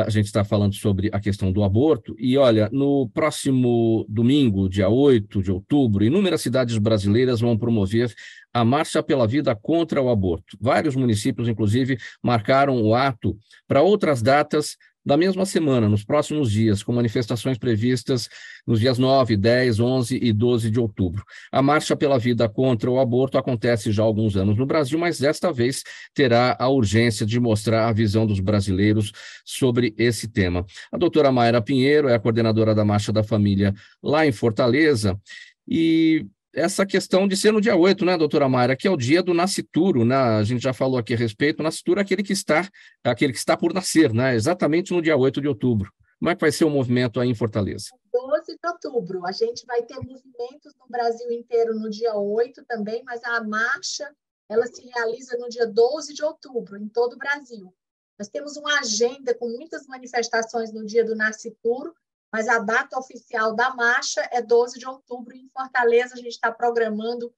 A gente está falando sobre a questão do aborto e, olha, no próximo domingo, dia 8 de outubro, inúmeras cidades brasileiras vão promover a Marcha pela Vida contra o Aborto. Vários municípios, inclusive, marcaram o ato para outras datas da mesma semana, nos próximos dias, com manifestações previstas nos dias 9, 10, 11 e 12 de outubro. A Marcha pela Vida contra o Aborto acontece já há alguns anos no Brasil, mas desta vez terá a urgência de mostrar a visão dos brasileiros sobre esse tema. A doutora Mayra Pinheiro é a coordenadora da Marcha da Família lá em Fortaleza, e essa questão de ser no dia 8, né, doutora Mayra, que é o dia do nascituro, né? A gente já falou aqui a respeito, o nascituro é aquele que está por nascer, né? Exatamente no dia 8 de outubro. Como é que vai ser o movimento aí em Fortaleza? 12 de outubro. A gente vai ter movimentos no Brasil inteiro no dia 8 também, mas a marcha ela se realiza no dia 12 de outubro, em todo o Brasil. Nós temos uma agenda com muitas manifestações no dia do nascituro, mas a data oficial da marcha é 12 de outubro. Em Fortaleza, a gente está programando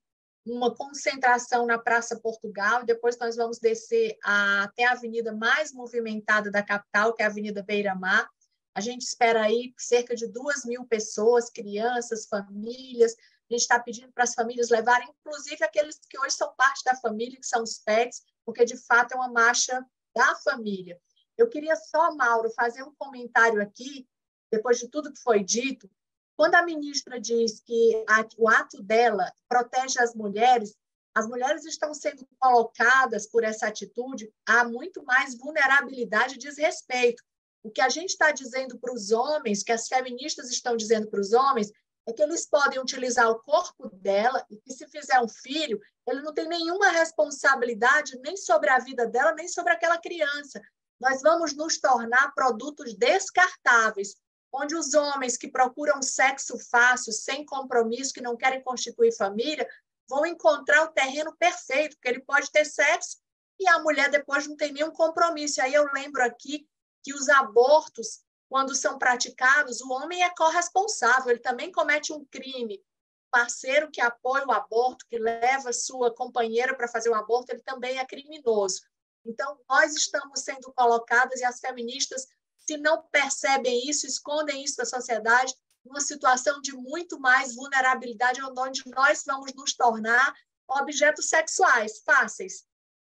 uma concentração na Praça Portugal, e depois nós vamos descer até a avenida mais movimentada da capital, que é a Avenida Beira-Mar. A gente espera aí cerca de 2.000 pessoas, crianças, famílias. A gente está pedindo para as famílias levarem, inclusive, aqueles que hoje são parte da família, que são os pets, porque, de fato, é uma marcha da família. Eu queria só, Mauro, fazer um comentário aqui, depois de tudo que foi dito. Quando a ministra diz que o ato dela protege as mulheres, as mulheres estão sendo colocadas por essa atitude a muito mais vulnerabilidade e desrespeito. O que a gente está dizendo para os homens, que as feministas estão dizendo para os homens, é que eles podem utilizar o corpo dela e que, se fizer um filho, ele não tem nenhuma responsabilidade nem sobre a vida dela, nem sobre aquela criança. Nós vamos nos tornar produtos descartáveis, onde os homens que procuram sexo fácil, sem compromisso, que não querem constituir família, vão encontrar o terreno perfeito, porque ele pode ter sexo e a mulher depois não tem nenhum compromisso. Aí eu lembro aqui que os abortos, quando são praticados, o homem é corresponsável, ele também comete um crime. O parceiro que apoia o aborto, que leva sua companheira para fazer o aborto, ele também é criminoso. Então, nós estamos sendo colocadas, e as feministas, se não percebem isso, escondem isso da sociedade, numa situação de muito mais vulnerabilidade, onde nós vamos nos tornar objetos sexuais fáceis.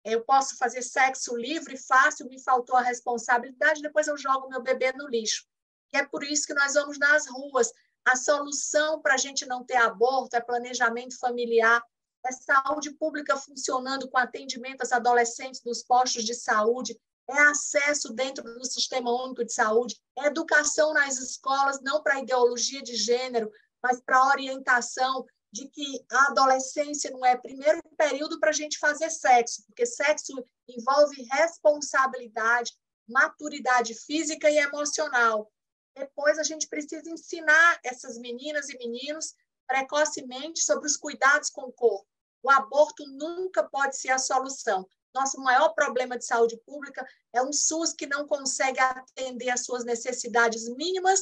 Eu posso fazer sexo livre, fácil, me faltou a responsabilidade, depois eu jogo meu bebê no lixo. E é por isso que nós vamos nas ruas. A solução para a gente não ter aborto é planejamento familiar, é saúde pública funcionando com atendimento às adolescentes nos postos de saúde, é acesso dentro do Sistema Único de Saúde, é educação nas escolas, não para ideologia de gênero, mas para orientação de que a adolescência não é primeiro período para a gente fazer sexo, porque sexo envolve responsabilidade, maturidade física e emocional. Depois a gente precisa ensinar essas meninas e meninos precocemente sobre os cuidados com o corpo. O aborto nunca pode ser a solução. Nosso maior problema de saúde pública é um SUS que não consegue atender às suas necessidades mínimas,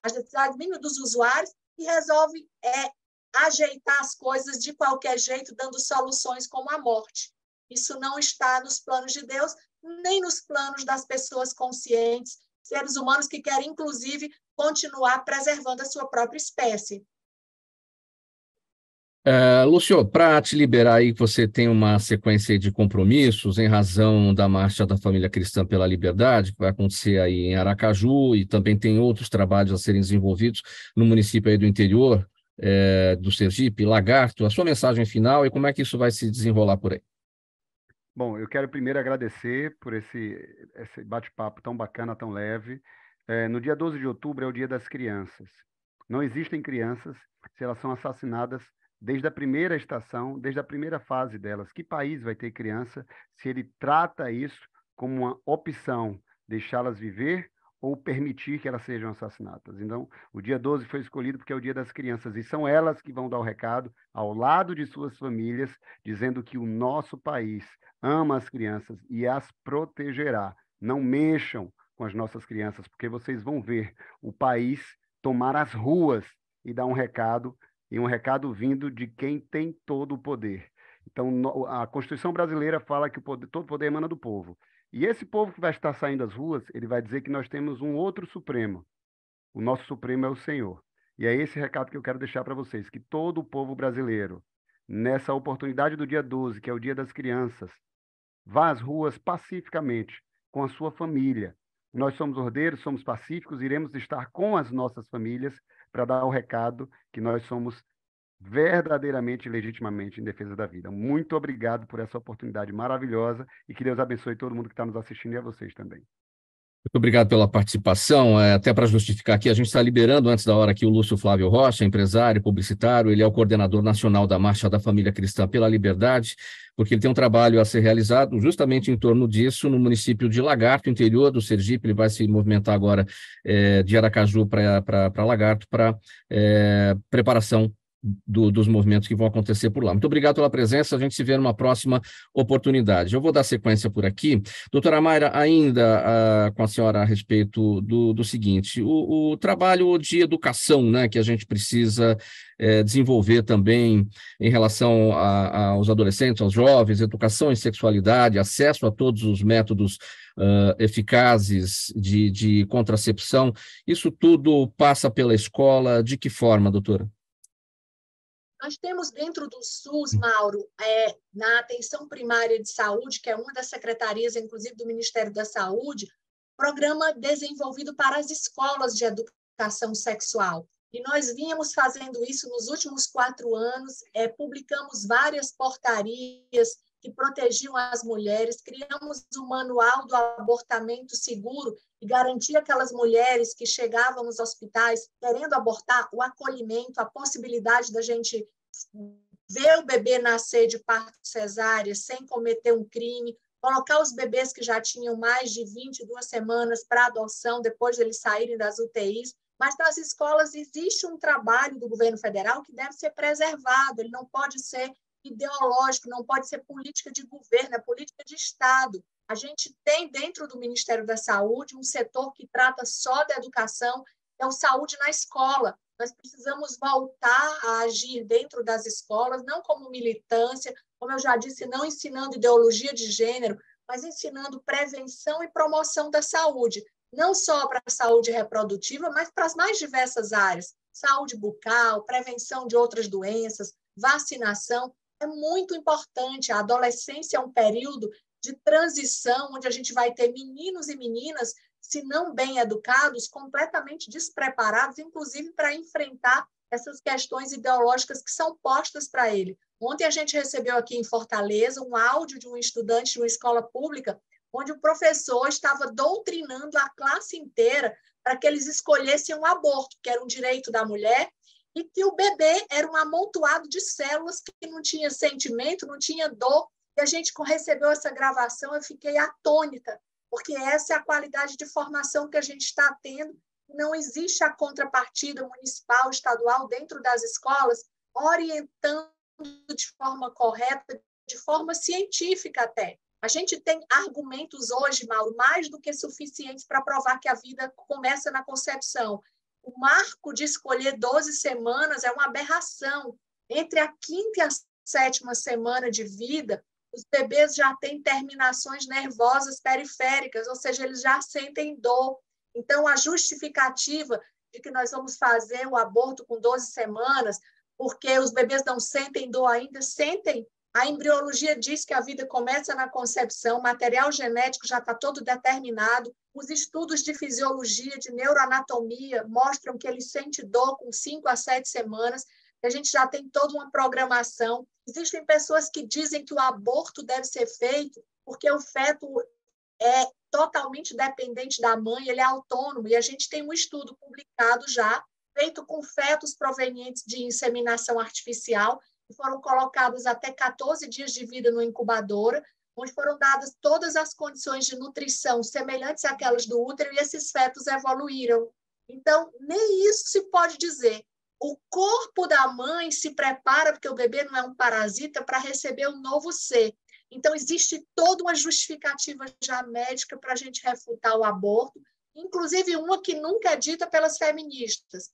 as necessidades mínimas dos usuários, e resolve ajeitar as coisas de qualquer jeito, dando soluções como a morte. Isso não está nos planos de Deus, nem nos planos das pessoas conscientes, seres humanos que querem, inclusive, continuar preservando a sua própria espécie. Lúcio, para te liberar aí, você tem uma sequência de compromissos em razão da Marcha da Família Cristã pela Liberdade, que vai acontecer aí em Aracaju, e também tem outros trabalhos a serem desenvolvidos no município aí do interior do Sergipe, Lagarto. A sua mensagem final e como é que isso vai se desenrolar por aí? Bom, eu quero primeiro agradecer por esse bate-papo tão bacana, tão leve. No dia 12 de outubro é o Dia das Crianças. Não existem crianças se elas são assassinadas desde a primeira estação, desde a primeira fase delas. Que país vai ter criança se ele trata isso como uma opção, deixá-las viver ou permitir que elas sejam assassinadas? Então, o dia 12 foi escolhido porque é o Dia das Crianças, e são elas que vão dar o recado ao lado de suas famílias, dizendo que o nosso país ama as crianças e as protegerá. Não mexam com as nossas crianças, porque vocês vão ver o país tomar as ruas e dar um recado, e um recado vindo de quem tem todo o poder. Então, a Constituição brasileira fala que todo o poder emana do povo. E esse povo que vai estar saindo às ruas, ele vai dizer que nós temos um outro Supremo. O nosso Supremo é o Senhor. E é esse recado que eu quero deixar para vocês, que todo o povo brasileiro, nessa oportunidade do dia 12, que é o Dia das Crianças, vá às ruas pacificamente, com a sua família. Nós somos ordeiros, somos pacíficos, iremos estar com as nossas famílias para dar o recado que nós somos verdadeiramente e legitimamente em defesa da vida. Muito obrigado por essa oportunidade maravilhosa e que Deus abençoe todo mundo que está nos assistindo e a vocês também. Muito obrigado pela participação. Até para justificar aqui, a gente está liberando antes da hora aqui o Lúcio Flávio Rocha, empresário, publicitário. Ele é o coordenador nacional da Marcha da Família Cristã pela Liberdade, porque ele tem um trabalho a ser realizado justamente em torno disso no município de Lagarto, interior do Sergipe. Ele vai se movimentar agora de Aracaju para Lagarto para preparação dos movimentos que vão acontecer por lá. Muito obrigado pela presença, a gente se vê numa próxima oportunidade. Eu vou dar sequência por aqui. Doutora Mayra, ainda com a senhora a respeito do seguinte, o trabalho de educação, né, que a gente precisa desenvolver também em relação aos adolescentes, aos jovens, educação em sexualidade, acesso a todos os métodos eficazes de contracepção, isso tudo passa pela escola, de que forma, doutora? Nós temos dentro do SUS, Mauro, na atenção primária de saúde, que é uma das secretarias, inclusive do Ministério da Saúde, programa desenvolvido para as escolas de educação sexual. E nós vínhamos fazendo isso nos últimos 4 anos, publicamos várias portarias que protegiam as mulheres, criamos o Manual do Abortamento Seguro e garantia aquelas mulheres que chegavam nos hospitais querendo abortar o acolhimento, a possibilidade da gente ver o bebê nascer de parto cesárea sem cometer um crime, colocar os bebês que já tinham mais de 22 semanas para adoção depois de eles saírem das UTIs. Mas nas escolas existe um trabalho do governo federal que deve ser preservado, ele não pode ser ideológico, não pode ser política de governo, é política de Estado. A gente tem dentro do Ministério da Saúde um setor que trata só da educação, é o saúde na escola. Nós precisamos voltar a agir dentro das escolas, não como militância, como eu já disse, não ensinando ideologia de gênero, mas ensinando prevenção e promoção da saúde, não só para a saúde reprodutiva, mas para as mais diversas áreas, saúde bucal, prevenção de outras doenças, vacinação. É muito importante. A adolescência é um período de transição, onde a gente vai ter meninos e meninas, se não bem educados, completamente despreparados, inclusive para enfrentar essas questões ideológicas que são postas para ele. Ontem a gente recebeu aqui em Fortaleza um áudio de um estudante de uma escola pública, onde o professor estava doutrinando a classe inteira para que eles escolhessem um aborto, que era um direito da mulher, e que o bebê era um amontoado de células que não tinha sentimento, não tinha dor. E a gente recebeu essa gravação, eu fiquei atônita, porque essa é a qualidade de formação que a gente está tendo. Não existe a contrapartida municipal, estadual, dentro das escolas, orientando de forma correta, de forma científica até. A gente tem argumentos hoje, Mauro, mais do que suficientes para provar que a vida começa na concepção. O marco de escolher 12 semanas é uma aberração. Entre a 5ª e a 7ª semana de vida, os bebês já têm terminações nervosas periféricas, ou seja, eles já sentem dor. Então, a justificativa de que nós vamos fazer o aborto com 12 semanas, porque os bebês não sentem dor ainda, sentem. A embriologia diz que a vida começa na concepção, o material genético já está todo determinado, os estudos de fisiologia, de neuroanatomia, mostram que ele sente dor com 5 a 7 semanas, que a gente já tem toda uma programação. Existem pessoas que dizem que o aborto deve ser feito porque o feto é totalmente dependente da mãe, ele é autônomo, e a gente tem um estudo publicado já, feito com fetos provenientes de inseminação artificial, que foram colocados até 14 dias de vida no incubadora, onde foram dadas todas as condições de nutrição semelhantes àquelas do útero, e esses fetos evoluíram. Então, nem isso se pode dizer. O corpo da mãe se prepara, porque o bebê não é um parasita, para receber um novo ser. Então, existe toda uma justificativa já médica para a gente refutar o aborto, inclusive uma que nunca é dita pelas feministas.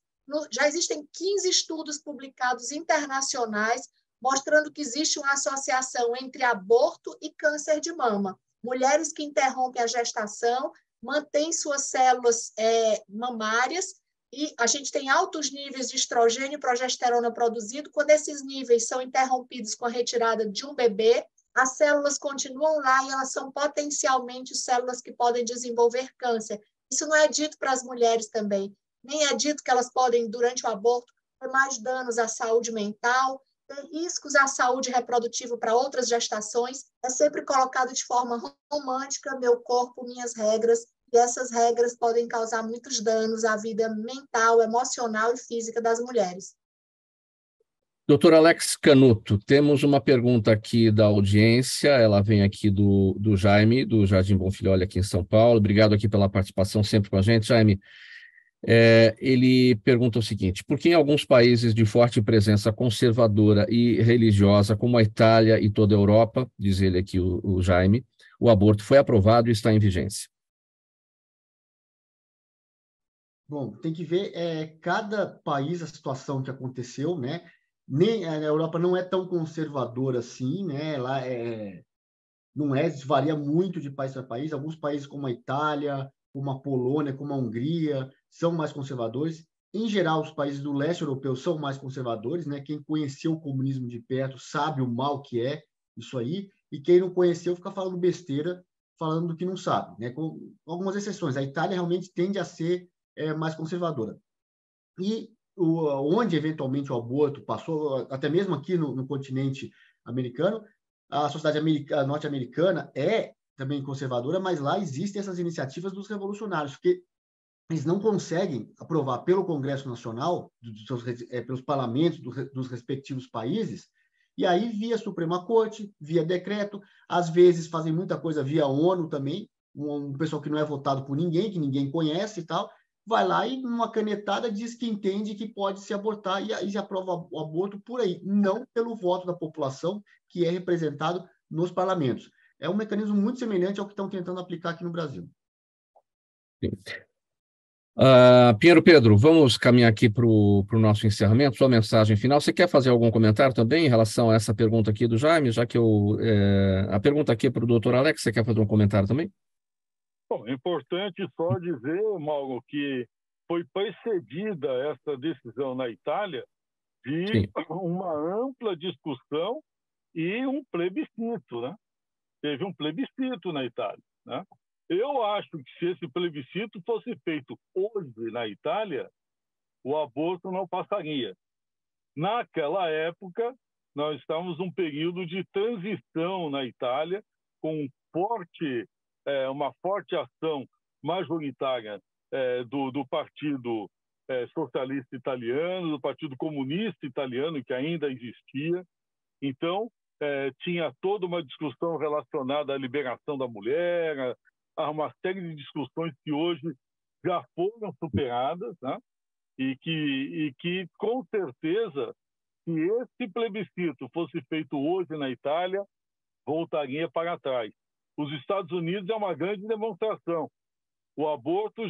Já existem 15 estudos publicados internacionais mostrando que existe uma associação entre aborto e câncer de mama. Mulheres que interrompem a gestação mantêm suas células mamárias e a gente tem altos níveis de estrogênio e progesterona produzido. Quando esses níveis são interrompidos com a retirada de um bebê, as células continuam lá e elas são potencialmente células que podem desenvolver câncer. Isso não é dito para as mulheres também. Nem é dito que elas podem, durante o aborto, ter mais danos à saúde mental, ter riscos à saúde reprodutiva para outras gestações. É sempre colocado de forma romântica, meu corpo, minhas regras, e essas regras podem causar muitos danos à vida mental, emocional e física das mulheres. Doutor Alex Canuto, temos uma pergunta aqui da audiência, ela vem aqui do Jaime, do Jardim Bonfilhole, aqui em São Paulo. Obrigado aqui pela participação sempre com a gente, Jaime. Ele pergunta o seguinte: por que em alguns países de forte presença conservadora e religiosa, como a Itália e toda a Europa, diz ele aqui, o Jaime, o aborto foi aprovado e está em vigência? Bom, tem que ver cada país, a situação que aconteceu, né? Nem a Europa não é tão conservadora assim, né? Lá não varia muito de país para país. Alguns países como a Itália, como a Polônia, como a Hungria, são mais conservadores. Em geral, os países do leste europeu são mais conservadores, né? Quem conheceu o comunismo de perto sabe o mal que é isso aí, e quem não conheceu fica falando besteira, falando do que não sabe, né? Com algumas exceções. A Itália realmente tende a ser mais conservadora. E onde eventualmente o aborto passou, até mesmo aqui no continente americano, a sociedade norte-americana é também conservadora, mas lá existem essas iniciativas dos revolucionários, porque eles não conseguem aprovar pelo Congresso Nacional, pelos parlamentos dos respectivos países, e aí via Suprema Corte, via decreto, às vezes fazem muita coisa via ONU também, um pessoal que não é votado por ninguém, que ninguém conhece e tal, vai lá e, numa canetada, diz que entende que pode se abortar e aí se aprova o aborto por aí, não pelo voto da população, que é representado nos parlamentos. É um mecanismo muito semelhante ao que estão tentando aplicar aqui no Brasil. Sim. Pinheiro Pedro, vamos caminhar aqui para o nosso encerramento, sua mensagem final. Você quer fazer algum comentário também em relação a essa pergunta aqui do Jaime, já que a pergunta aqui é para o doutor Alex, você quer fazer um comentário também? Bom, é importante só dizer, Mauro, que foi precedida essa decisão na Itália de uma ampla discussão e um plebiscito, né? Teve um plebiscito na Itália, né? Eu acho que se esse plebiscito fosse feito hoje na Itália, o aborto não passaria. Naquela época, nós estávamos num período de transição na Itália, com uma forte ação majoritária do Partido Socialista Italiano, do Partido Comunista Italiano, que ainda existia. Então, tinha toda uma discussão relacionada à liberação da mulher, há uma série de discussões que hoje já foram superadas, né? E que, com certeza, se esse plebiscito fosse feito hoje na Itália, voltaria para trás. Os Estados Unidos é uma grande demonstração. O aborto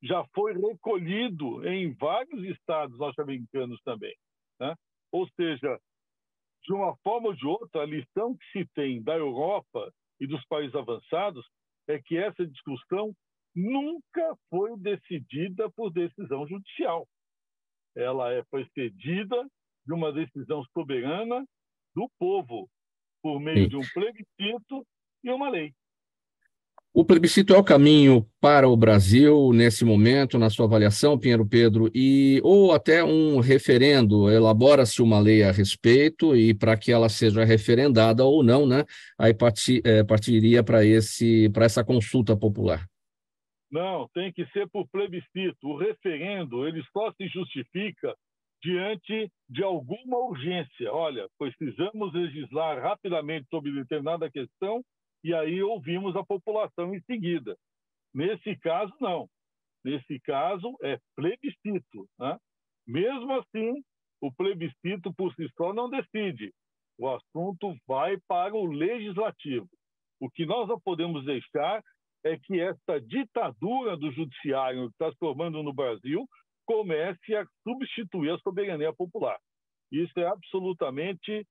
já foi recolhido em vários estados norte-americanos também, né? Ou seja, de uma forma ou de outra, a lição que se tem da Europa e dos países avançados é que essa discussão nunca foi decidida por decisão judicial. Ela é precedida de uma decisão soberana do povo, por meio de um plebiscito e uma lei. O plebiscito é o caminho para o Brasil nesse momento, na sua avaliação, Pinheiro Pedro, ou até um referendo, elabora-se uma lei a respeito e para que ela seja referendada ou não, né? Aí partiria para essa consulta popular. Não, tem que ser por plebiscito. O referendo, ele só se justifica diante de alguma urgência. Olha, precisamos legislar rapidamente sobre determinada questão e aí ouvimos a população em seguida. Nesse caso, não. Nesse caso, é plebiscito, né? Mesmo assim, o plebiscito por si só não decide. O assunto vai para o legislativo. O que nós não podemos deixar é que essa ditadura do judiciário que está se formando no Brasil comece a substituir a soberania popular. Isso é absolutamente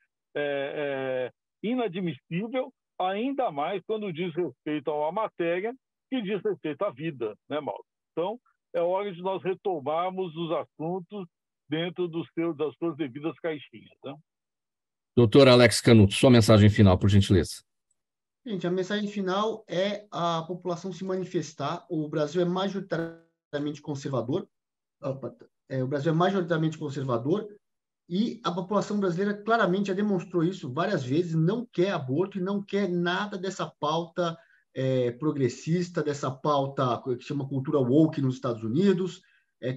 inadmissível, ainda mais quando diz respeito a uma matéria que diz respeito à vida, né, Mauro? Então, é hora de nós retomarmos os assuntos dentro das suas devidas caixinhas, né? Doutor Alex Canuto, sua mensagem final, por gentileza. Gente, a mensagem final é a população se manifestar. O Brasil é majoritariamente conservador. O Brasil é majoritariamente conservador e a população brasileira claramente já demonstrou isso várias vezes, não quer aborto e não quer nada dessa pauta progressista, dessa pauta que chama cultura woke nos Estados Unidos,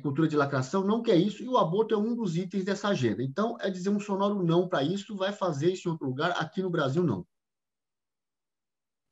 cultura de lacração, não quer isso, e o aborto é um dos itens dessa agenda. Então, é dizer um sonoro não para isso, vai fazer isso em outro lugar, aqui no Brasil não.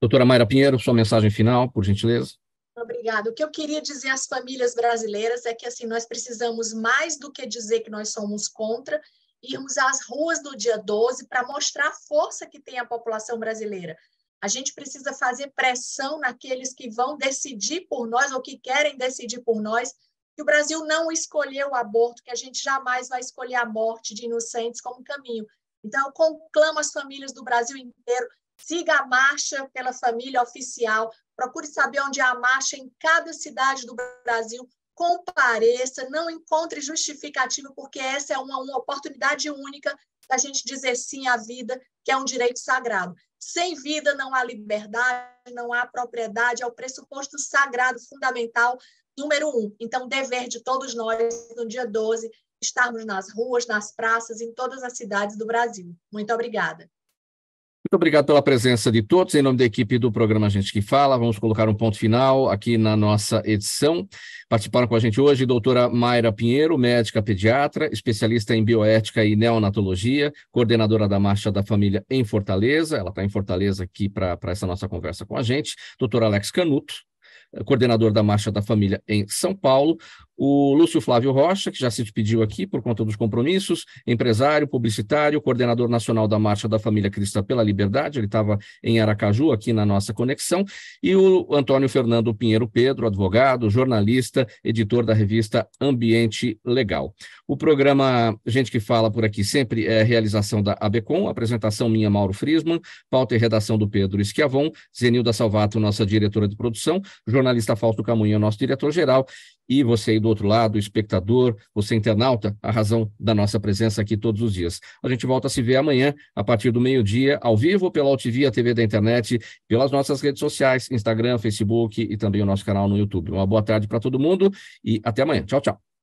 Doutora Mayra Pinheiro, sua mensagem final, por gentileza. Obrigada. O que eu queria dizer às famílias brasileiras é que assim, nós precisamos mais do que dizer que nós somos contra, irmos às ruas no dia 12 para mostrar a força que tem a população brasileira. A gente precisa fazer pressão naqueles que vão decidir por nós ou que querem decidir por nós, que o Brasil não escolheu o aborto, que a gente jamais vai escolher a morte de inocentes como caminho. Então, eu conclamo as famílias do Brasil inteiro, siga a marcha pela família oficial, procure saber onde há a marcha em cada cidade do Brasil, compareça, não encontre justificativa, porque essa é uma oportunidade única da gente dizer sim à vida, que é um direito sagrado. Sem vida não há liberdade, não há propriedade, é o pressuposto sagrado, fundamental número 1. Então, dever de todos nós, no dia 12, estarmos nas ruas, nas praças, em todas as cidades do Brasil. Muito obrigada. Muito obrigado pela presença de todos. Em nome da equipe do programa Gente que Fala, vamos colocar um ponto final aqui na nossa edição. Participaram com a gente hoje a doutora Mayra Pinheiro, médica pediatra, especialista em bioética e neonatologia, coordenadora da Marcha da Família em Fortaleza. Ela está em Fortaleza aqui para essa nossa conversa com a gente. Doutor Alex Canuto, coordenador da Marcha da Família em São Paulo, o Lúcio Flávio Rocha, que já se despediu aqui por conta dos compromissos, empresário, publicitário, coordenador nacional da Marcha da Família Cristã pela Liberdade, ele estava em Aracaju, aqui na nossa conexão, e o Antônio Fernando Pinheiro Pedro, advogado, jornalista, editor da revista Ambiente Legal. O programa Gente que Fala por aqui sempre é realização da ABCOM, apresentação minha, Mauro Friesman, pauta e redação do Pedro Schiavon, Zenilda Salvato, nossa diretora de produção, jornalista Fausto Camunha, nosso diretor-geral, e você aí do outro lado, espectador, você internauta, a razão da nossa presença aqui todos os dias. A gente volta a se ver amanhã, a partir do meio-dia, ao vivo, pela UTV, a TV da internet, pelas nossas redes sociais, Instagram, Facebook e também o nosso canal no YouTube. Uma boa tarde para todo mundo e até amanhã. Tchau, tchau.